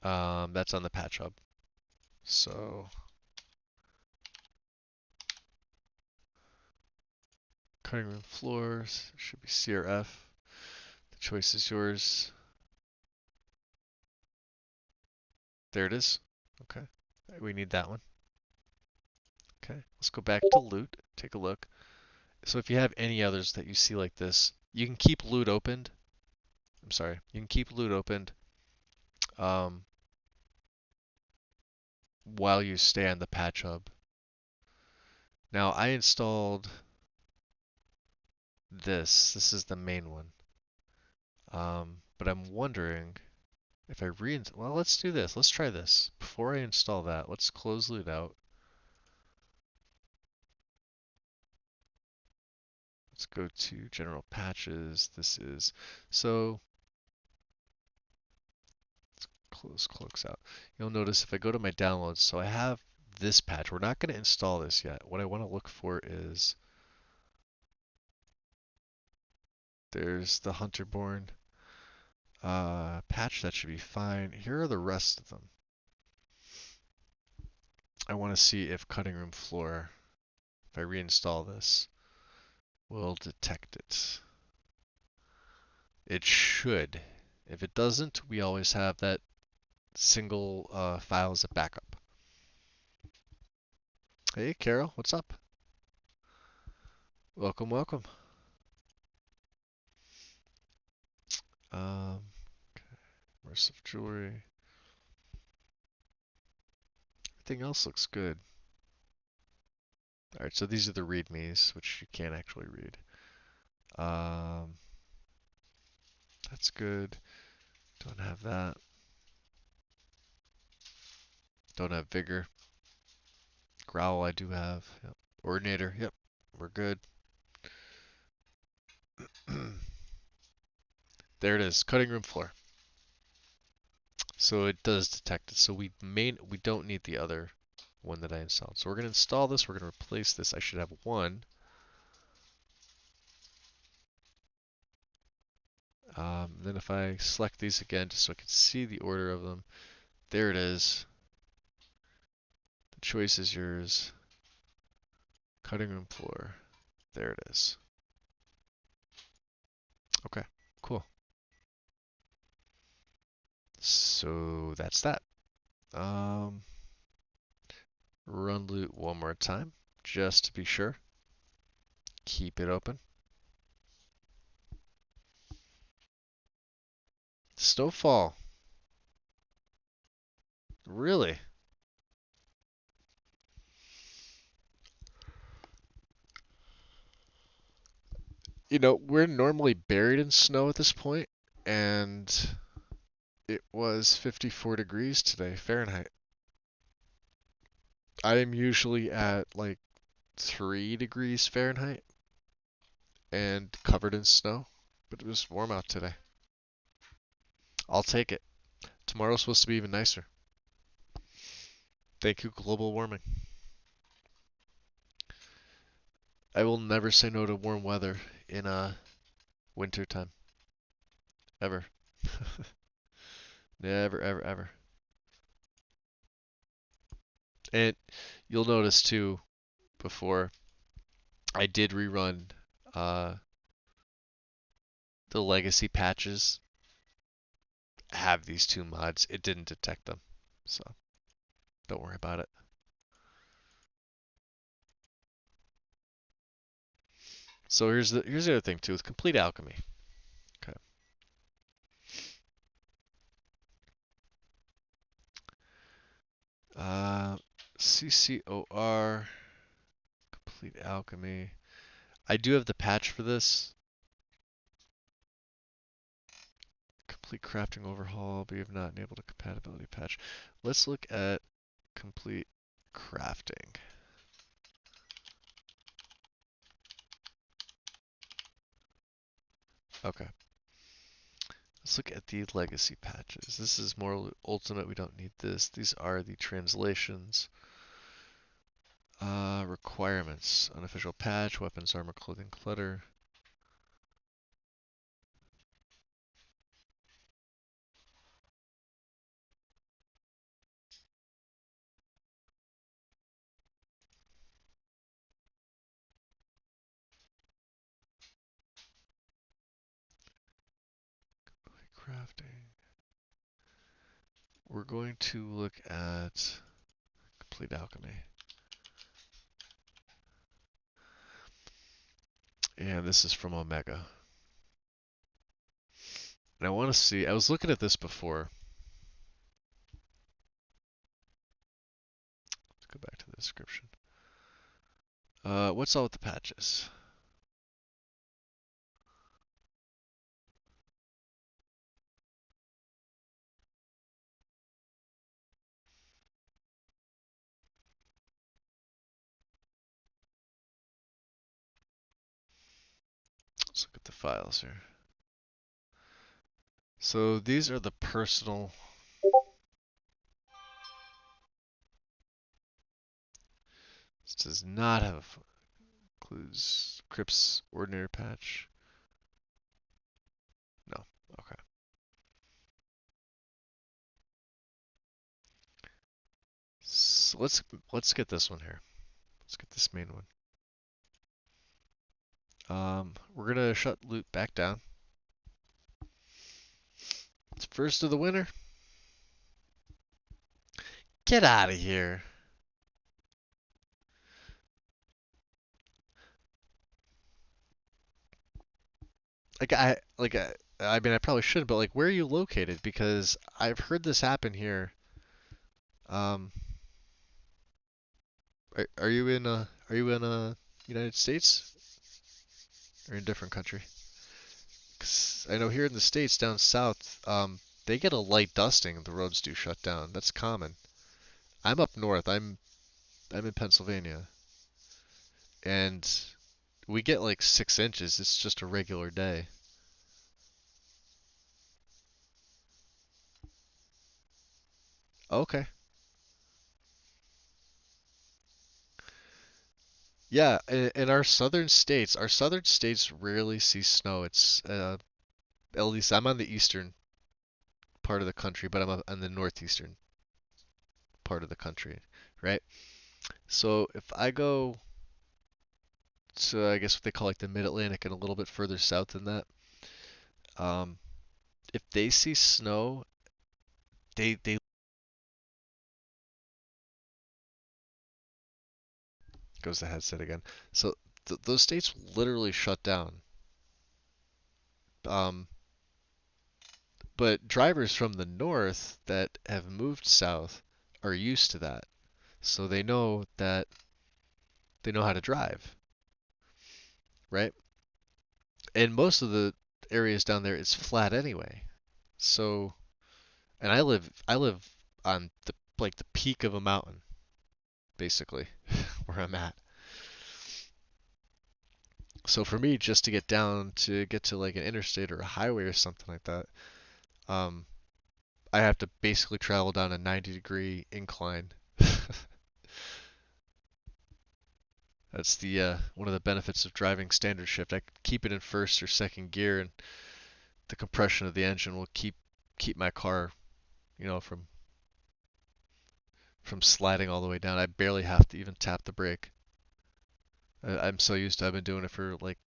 That's on the patch hub. So, cutting room floors should be CRF. The choice is yours. There it is. Okay. We need that one. Okay. Let's go back to loot. Take a look. So if you have any others that you see like this, you can keep loot opened. I'm sorry. You can keep loot opened um, while you stay on the patch hub. Now I installed this. This is the main one. But I'm wondering if I well, let's do this. Let's try this. Before I install that, let's close loot out. Let's go to general patches. This is, so let's close cloaks out. You'll notice if I go to my downloads, so I have this patch. We're not going to install this yet. What I want to look for is, there's the Hunterborn patch. That should be fine. Here are the rest of them. I want to see if cutting room floor, if I reinstall this, will detect it. It should. If it doesn't, we always have that single file as a backup. Hey, Carol, what's up? Welcome, welcome. Okay. Immersive jewelry. Everything else looks good. Alright, so these are the readmes, which you can't actually read. That's good. Don't have that. Don't have vigor. Growl I do have. Yep. Ordinator, yep. We're good. There it is, cutting room floor. So it does detect it. So we don't need the other one that I installed. So we're gonna install this, we're gonna replace this. I should have 1. Then if I select these again, just so I can see the order of them, there it is. The choice is yours. Cutting room floor. There it is. Okay, cool. So that's that. Um, Run loot one more time, just to be sure. Keep it open. Snowfall. Really? You know, we're normally buried in snow at this point, and it was 54 degrees today, Fahrenheit. I am usually at like 3 degrees Fahrenheit and covered in snow, but it was warm out today. I'll take it. Tomorrow's supposed to be even nicer. Thank you, global warming. I will never say no to warm weather in winter time. Ever. Never, ever, ever. And you'll notice too, before I did rerun uh, the legacy patches have these two mods. It didn't detect them, so don't worry about it. So here's the other thing too with complete alchemy. Okay. Uh, CCOR complete alchemy. I do have the patch for this. Complete crafting overhaul, but you have not enabled a compatibility patch. Let's look at complete crafting. Okay. Let's look at the legacy patches. This is more ultimate. We don't need this. These are the translations. Requirements. Unofficial patch. Weapons, armor, clothing, clutter. Crafting. We're going to look at complete alchemy. And this is from Omega. And I want to see, I was looking at this before. Let's go back to the description. What's all with the patches? Let's look at the files here. So these are the personal. This does not have includes Crypt's ordinary patch. No. Okay. So let's get this one here. Let's get this main one. We're gonna shut loot back down. It's first of the winter. Get out of here. I mean I probably should, but like where are you located? Because I've heard this happen here. Um, are you in United States or in a different country? 'Cause I know here in the States down south, they get a light dusting and the roads do shut down. That's common. I'm up north. I'm in Pennsylvania, and we get like 6 inches. It's just a regular day. Okay. Yeah, in our southern states rarely see snow. It's at least I'm on the eastern part of the country, but I'm on the northeastern part of the country, right? So if I go to, I guess what they call like the mid-Atlantic and a little bit further south than that, um, if they see snow, they goes the headset again. So those states literally shut down. Um, but drivers from the north that have moved south are used to that. So they know how to drive, right? And most of the areas down there is flat anyway. So, and I live on the peak of a mountain, basically, where I'm at. So for me, just to get down to get to like an interstate or a highway or something like that, um, I have to basically travel down a 90-degree incline. That's the one of the benefits of driving standard shift. I can keep it in first or second gear, and the compression of the engine will keep my car, from sliding all the way down. I barely have to even tap the brake. I'm so used to. I've been doing it for like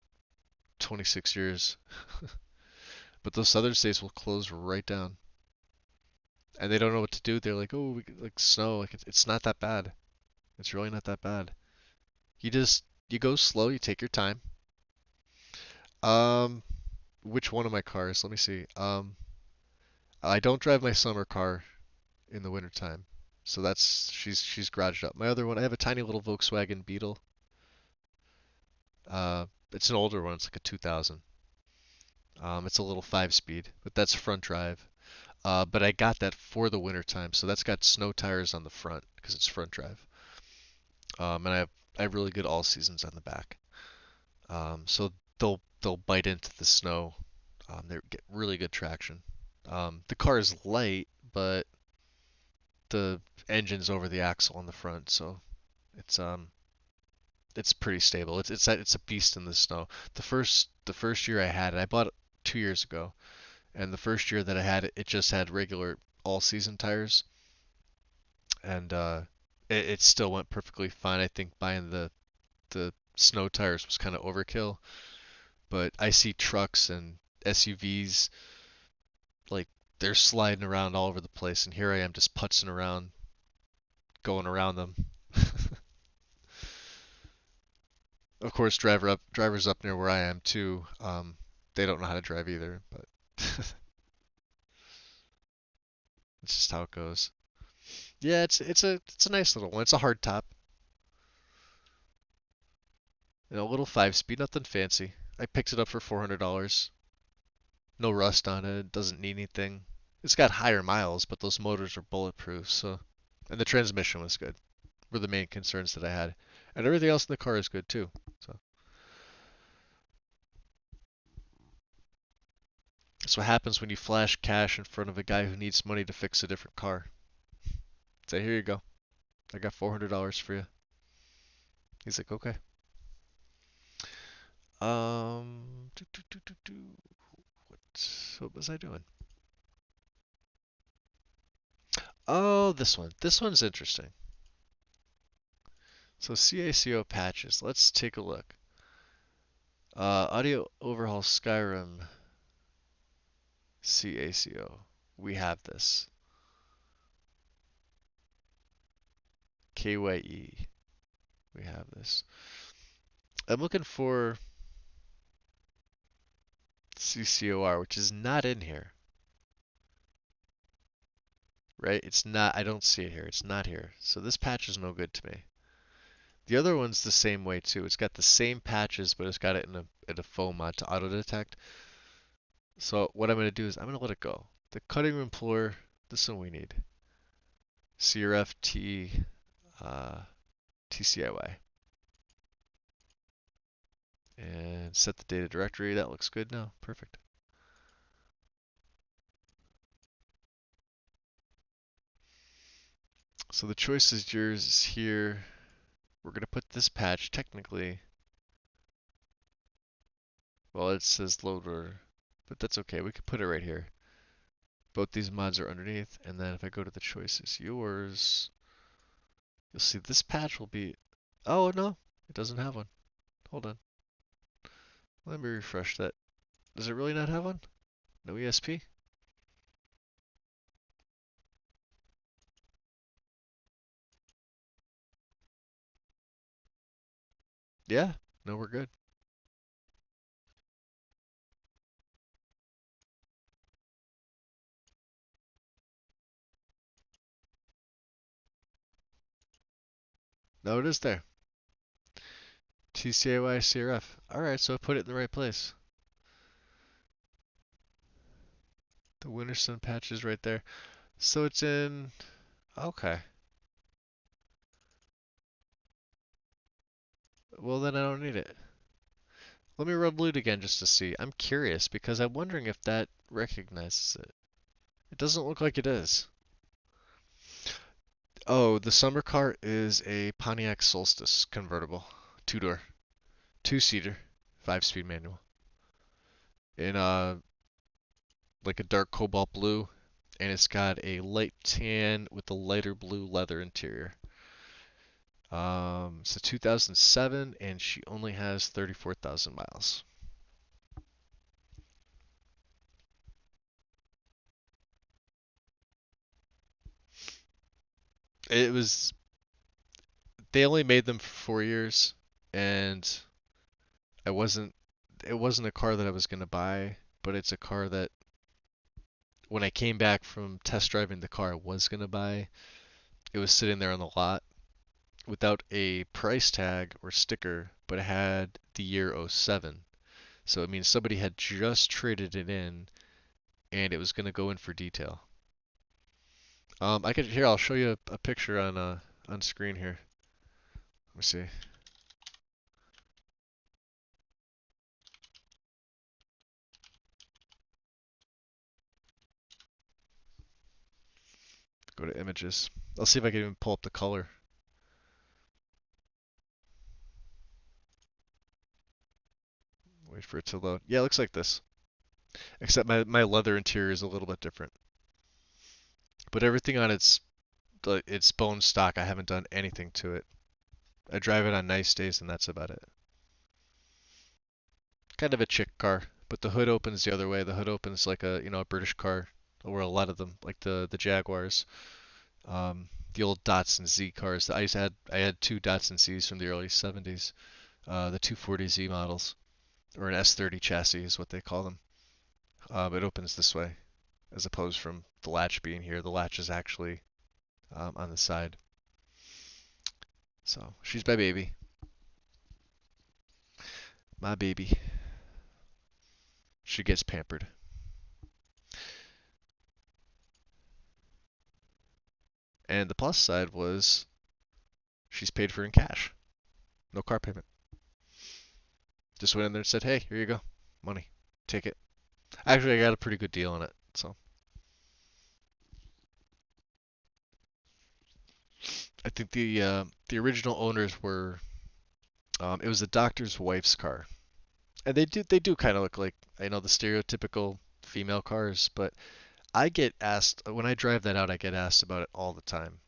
26 years. But those southern states will close right down, and they don't know what to do. They're like, "Oh, like snow. Like it's not that bad. It's really not that bad. You go slow. You take your time." Um, which one of my cars? Let me see. I don't drive my summer car in the wintertime. So that's she's garaged up. My other one, I have a tiny little Volkswagen Beetle. Uh, it's an older one. It's like a 2000. It's a little 5-speed, but that's front drive. But I got that for the wintertime, so that's got snow tires on the front because it's front drive. And I have really good all seasons on the back. So they'll bite into the snow. They get really good traction. The car is light, but the engine's over the axle on the front, so it's um it's pretty stable. It's a beast in the snow. The first year I had it, I bought it 2 years ago, and the first year that I had it, it just had regular all season tires, and it still went perfectly fine. I think buying the snow tires was kind of overkill, but I see trucks and SUVs like they're sliding around all over the place, and here I am just putzing around, going around them. Of course, drivers up near where I am too. They don't know how to drive either, but it's just how it goes. Yeah, it's a nice little one. It's a hard top, a little 5-speed, nothing fancy. I picked it up for $400. No rust on it. Doesn't need anything. It's got higher miles, but those motors are bulletproof. So, and the transmission was good. Were the main concerns that I had, and everything else in the car is good too. So that's what happens when you flash cash in front of a guy who needs money to fix a different car. Say, here you go. I got $400 for you. He's like, okay. Do, do, do, do, do. What was I doing? Oh, this one. This one's interesting. So CACO patches. Let's take a look. Audio overhaul Skyrim CACO. We have this. KYE. We have this. I'm looking for CCOR, which is not in here. Right? It's not, I don't see it here. It's not here. So this patch is no good to me. The other one's the same way too. It's got the same patches, but it's got it in a foam mod to auto detect. So what I'm going to do is I'm going to let it go. The cutting room floor, this one we need. CRF TCIY. And set the data directory. That looks good now. Perfect. So the choice is yours is here. We're going to put this patch technically. Well, it says loader, but that's okay. We could put it right here. Both these mods are underneath, and then if I go to the choices yours, you'll see this patch will be. Oh no, it doesn't have one. Hold on. Let me refresh that. Does it really not have one? No ESP? Yeah, no, we're good. No, it is there. TCAY All right, so I put it in the right place. The winter sun patch is right there. So it's in. Okay. Well, then I don't need it. Let me rub loot again just to see. I'm curious because I'm wondering if that recognizes it. It doesn't look like it is. Oh, the summer car is a Pontiac Solstice convertible, two-door, two-seater, five-speed manual, in like a dark cobalt blue, and it's got a light tan with a lighter blue leather interior. It's a 2007, and she only has 34,000 miles. It was they only made them for 4 years, and I wasn't. It wasn't a car that I was gonna buy, but it's a car that when I came back from test driving the car I was gonna buy, it was sitting there on the lot without a price tag or sticker, but it had the year '07. So it means somebody had just traded it in and it was gonna go in for detail. I could here. I'll show you a picture on screen here. Let me see. Go to images. I'll see if I can even pull up the color. Wait for it to load. Yeah, it looks like this. Except my leather interior is a little bit different. But everything on its bone stock. I haven't done anything to it. I drive it on nice days and that's about it. Kind of a chick car, but the hood opens the other way. The hood opens like a British car, or a lot of them, like the Jaguars, the old Datsun Z cars. I had two Datsun Zs from the early 70s, the 240Z models, or an S30 chassis is what they call them. It opens this way, as opposed from the latch being here. The latch is actually on the side. So she's my baby, my baby. She gets pampered. And the plus side was she's paid for in cash, no car payment. Just went in there and said, "Hey, here you go, money, take it." Actually, I got a pretty good deal on it. So I think the original owners were it was the doctor's wife's car, and they do kind of look like I know the stereotypical female cars, but I get asked when I drive that out, I get asked about it all the time,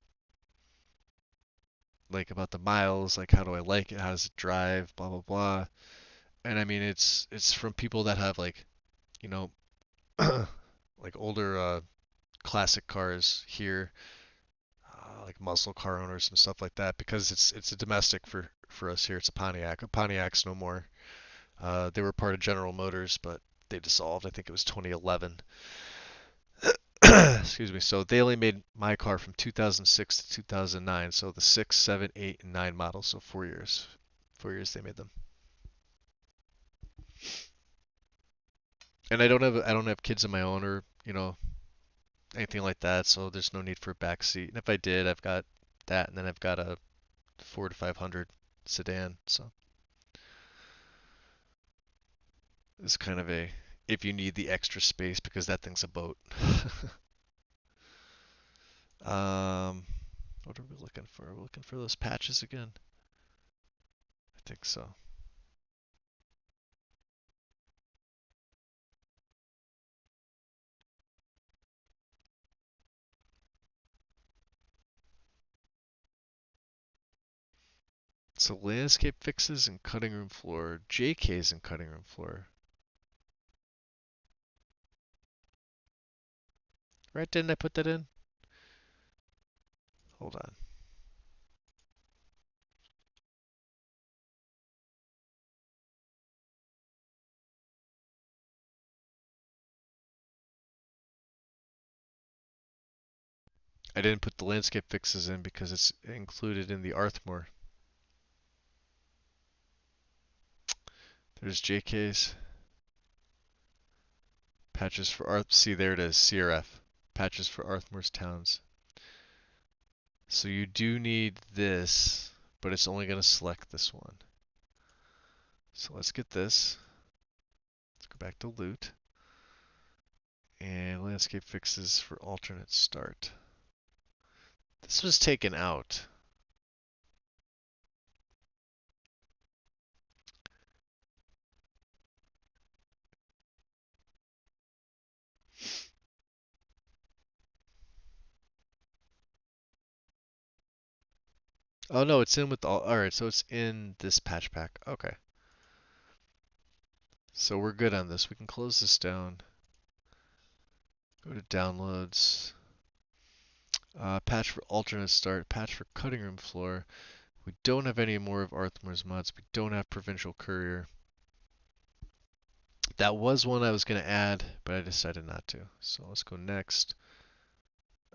like about the miles, like how do I like it, how does it drive, blah blah blah. And I mean it's from people that have like you know like older classic cars here, like muscle car owners and stuff like that, because it's a domestic for us here. It's a Pontiac. Pontiac's no more. They were part of General Motors, but they dissolved. I think it was 2011. Excuse me. So they only made my car from 2006 to 2009. So the 6, 7, 8, and 9 models. So 4 years. 4 years they made them. And I don't have kids of my own or anything like that. So there's no need for a back seat. And if I did, I've got that, and then I've got a Ford 500 sedan. So it's kind of a if you need the extra space because that thing's a boat. What are we looking for? We're looking for those patches again. I think so. So landscape fixes and cutting room floor. JK's and cutting room floor. Right? Didn't I put that in? Hold on. I didn't put the landscape fixes in because it's included in the Arthmore. There's JK's. Patches for Arth. See, there it is. CRF. Patches for Arthmore's towns. So you do need this, but it's only going to select this one. So let's get this. Let's go back to loot. And landscape fixes for alternate start. This was taken out. Oh no, it's in with all. Alright, so it's in this patch pack. Okay. So we're good on this. We can close this down. Go to downloads. Patch for alternate start. Patch for cutting room floor. We don't have any more of Arthmore's mods. We don't have provincial courier. That was one I was going to add, but I decided not to. So let's go next.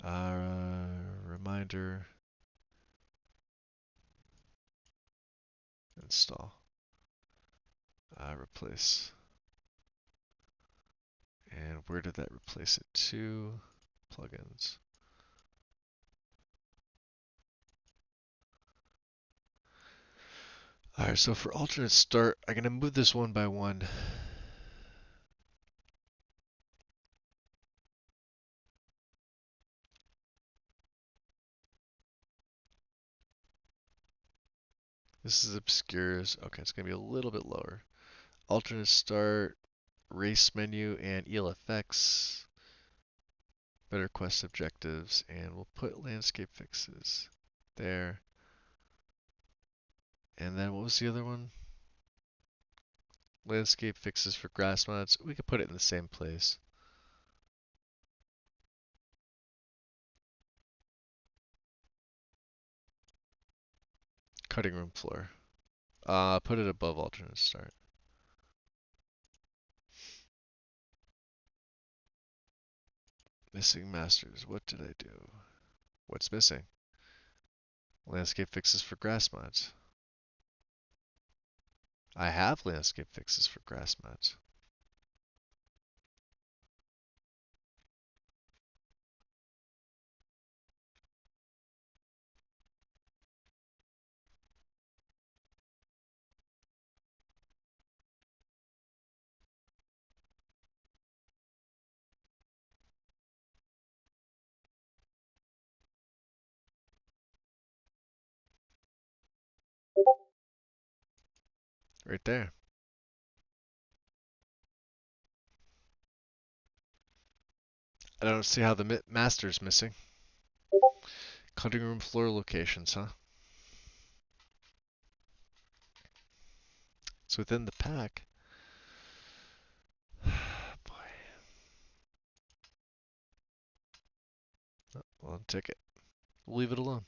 Reminder. Install. Replace. And where did that replace it to? Plugins. Alright, so for alternate start, I'm going to move this one by one. This is obscures. Okay, it's going to be a little bit lower. Alternate start, race menu, and ELFX. Better quest objectives, and we'll put landscape fixes there. And then what was the other one? Landscape fixes for grass mods. We could put it in the same place. Cutting room floor. Put it above alternate start. Missing masters. What did I do? What's missing? Landscape fixes for grass mods. I have landscape fixes for grass mods. Right there. I don't see how the master's missing. Cutting room floor locations, huh? It's within the pack. Boy. Oh, well, ticket. We'll leave it alone.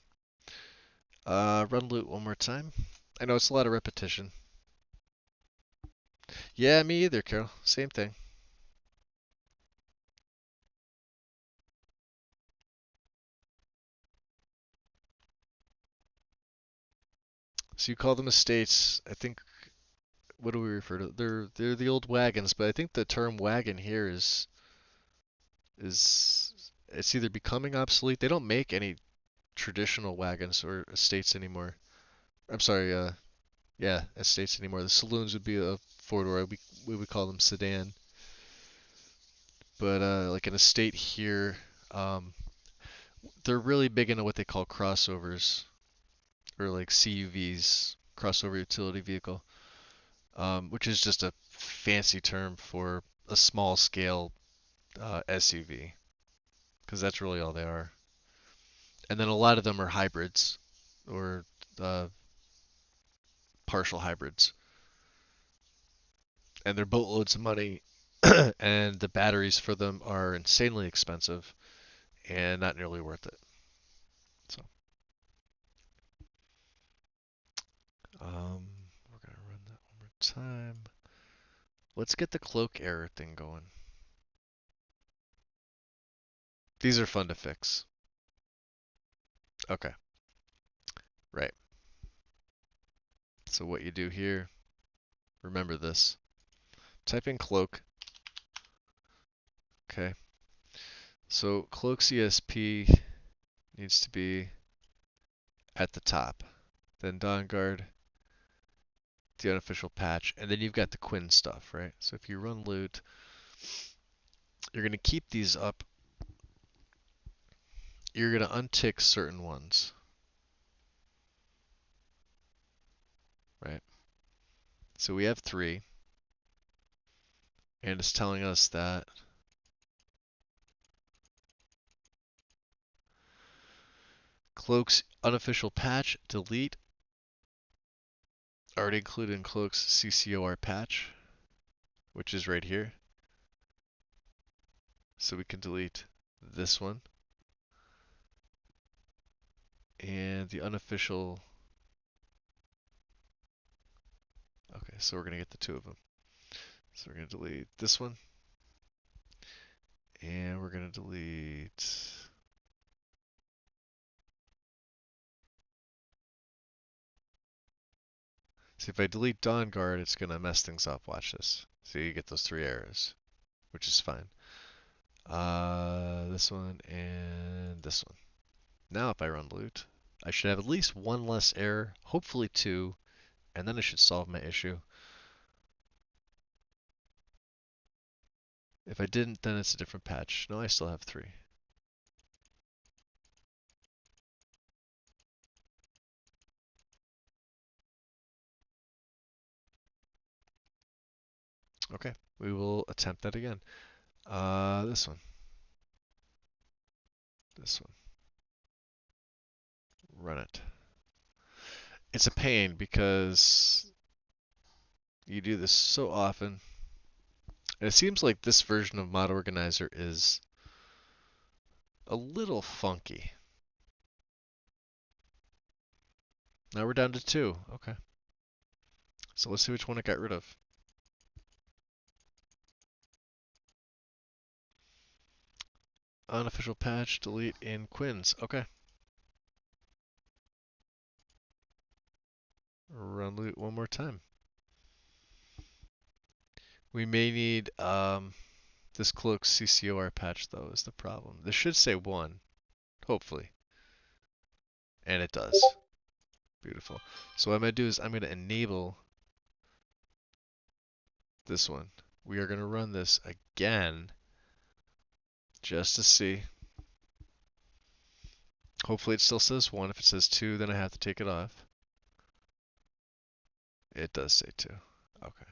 Run loot one more time. I know it's a lot of repetition. Yeah, me either, Carol. Same thing. So you call them estates. I think, what do we refer to? They're the old wagons, but I think the term wagon here is it's either becoming obsolete. They don't make any traditional wagons or estates anymore. I'm sorry, yeah, estates anymore. The saloons would be a four-door. We would call them sedan. But like an estate here, um, they're really big into what they call crossovers or like CUVs, crossover utility vehicle, which is just a fancy term for a small scale SUV, because that's really all they are. And then a lot of them are hybrids or uh, partial hybrids, and they're boatloads of money, and the batteries for them are insanely expensive and not nearly worth it. So, we're gonna run that one more time. Let's get the cloak error thing going. These are fun to fix. Okay, right. So what you do here, remember this. Type in cloak. Okay. So cloak CSP needs to be at the top. Then Dawn Guard, the unofficial patch, and then you've got the Quinn stuff, right? So if you run loot, you're going to keep these up. You're going to untick certain ones, right? So we have 3, and it's telling us that Cloak's unofficial patch, delete, already included in Cloak's CCOR patch, which is right here. So we can delete this one. And the unofficial, okay, so we're going to get the 2 of them. So we're going to delete this one. And we're going to delete, see if I delete Dawn Guard, it's going to mess things up. Watch this. So you get those 3 errors, which is fine. This one and this one. Now if I run loot, I should have at least 1 less error, hopefully 2, and then it should solve my issue. If I didn't, then it's a different patch. No, I still have 3. Okay, we will attempt that again. This one. This one. Run it. It's a pain because you do this so often. And it seems like this version of Mod Organizer is a little funky. Now we're down to 2. Okay. So let's see which one I got rid of. Unofficial patch, delete in Quinn's. Okay. Run loot one more time. We may need this cloak CCOR patch though is the problem. This should say 1, hopefully. And it does. Beautiful. So what I'm going to do is I'm going to enable this one. We are going to run this again just to see. Hopefully it still says 1. If it says 2, then I have to take it off. It does say 2. Okay.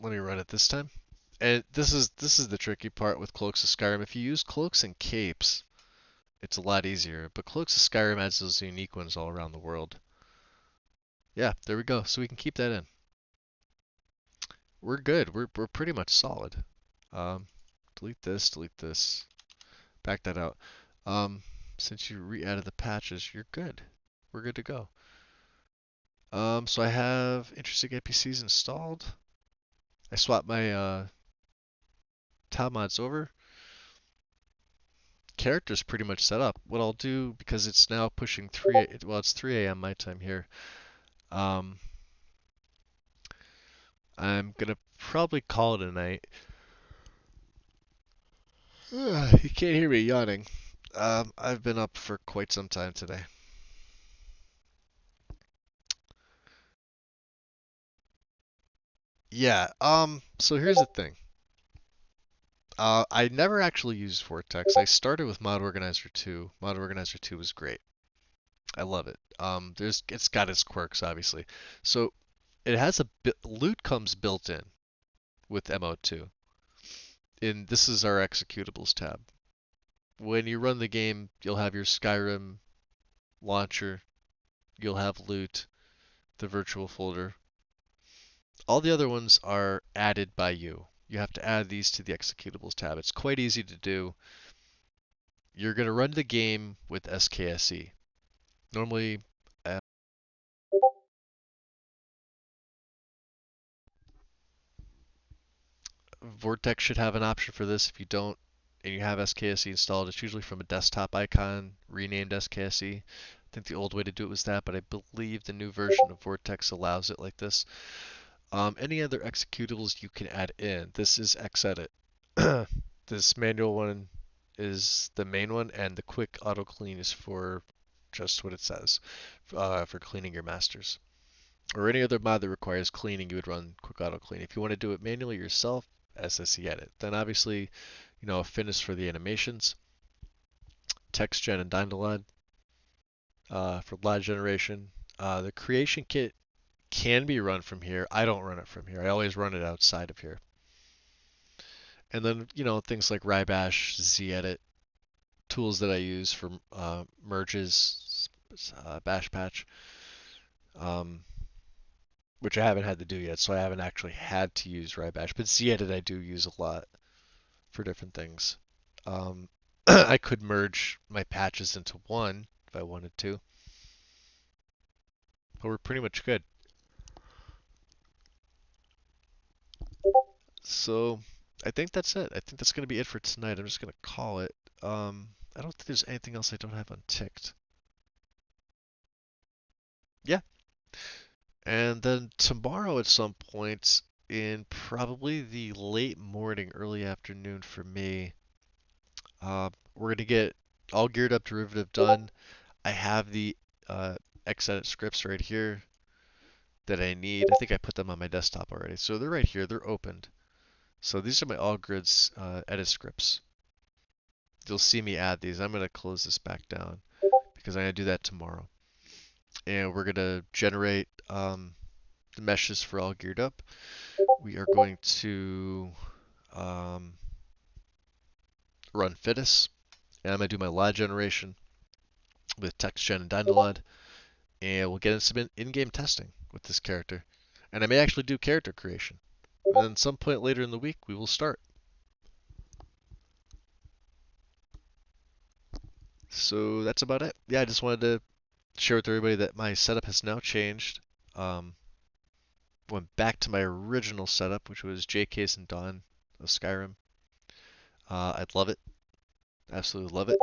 Let me run it this time. And this is the tricky part with Cloaks of Skyrim. If you use Cloaks and Capes, it's a lot easier. But Cloaks of Skyrim adds those unique ones all around the world. Yeah, there we go. So we can keep that in. We're good. We're pretty much solid. Delete this. Back that out. Since you re-added the patches, you're good. We're good to go. So I have interesting NPCs installed. I swapped my tile mods over. Character's pretty much set up. What I'll do, because it's now pushing 3, well, it's 3 a.m. my time here. I'm gonna probably call it a night. You can't hear me yawning. I've been up for quite some time today. Yeah, so here's the thing. I never actually used Vortex. I started with Mod Organizer 2. Mod Organizer 2 was great. I love it. It's got its quirks, obviously. So it has loot comes built in with MO2. And this is our executables tab. When you run the game, you'll have your Skyrim launcher, you'll have loot, the virtual folder. All the other ones are added by you. You have to add these to the executables tab. It's quite easy to do. You're going to run the game with SKSE. Normally, Vortex should have an option for this. If you don't and you have SKSE installed, it's usually from a desktop icon renamed SKSE. I think the old way to do it was that, but I believe the new version of Vortex allows it like this. Any other executables you can add in. This is Xedit. This manual one is the main one, and the quick auto clean is for just what it says, for cleaning your masters. Or any other mod that requires cleaning, you would run quick auto clean. If you want to do it manually yourself, SSE edit. Then obviously, finish for the animations, text gen and Dynalad for LAD generation. The creation kit can be run from here. I don't run it from here. I always run it outside of here. And then, things like Rybash, Zedit, tools that I use for merges, bash patch, um, which I haven't had to do yet, so I haven't actually had to use Rybash. But Zedit I do use a lot for different things. I could merge my patches into one if I wanted to, but we're pretty much good. So I think that's it. I think that's going to be it for tonight. I'm just going to call it. I don't think there's anything else I don't have unticked. Yeah. And then tomorrow at some point in probably the late morning, early afternoon for me, we're going to get all geared up derivative done. I have the Xedit scripts right here that I need. I think I put them on my desktop already. So they're right here. They're opened. So these are my all grids edit scripts. You'll see me add these. I'm going to close this back down because I'm going to do that tomorrow. And we're going to generate the meshes for all geared up. We are going to run Fitus. And I'm going to do my LAD generation with TextGen and Dynalad. And we'll get in some in-game testing with this character. And I may actually do character creation. And then some point later in the week, we will start. So that's about it. Yeah, I just wanted to share with everybody that my setup has now changed. Went back to my original setup, which was JK's and Dawn of Skyrim. I love it. Absolutely love it.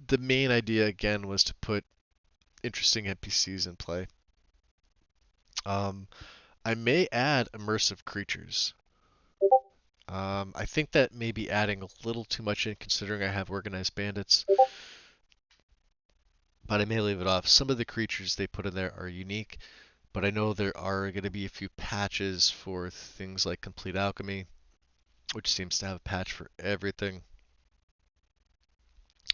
The main idea, again, was to put interesting NPCs in play. I may add immersive creatures. I think that may be adding a little too much in considering I have organized bandits. But I may leave it off. Some of the creatures they put in there are unique, but I know there are going to be a few patches for things like Complete Alchemy, which seems to have a patch for everything.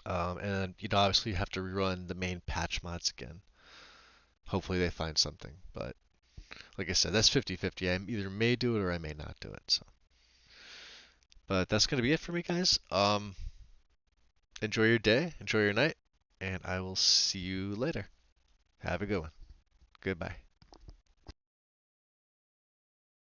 And obviously you have to rerun the main patch mods again. Hopefully they find something, but like I said, that's 50-50. I either may do it or I may not do it. So, but that's going to be it for me, guys. Enjoy your day, enjoy your night, and I will see you later. Have a good one. Goodbye.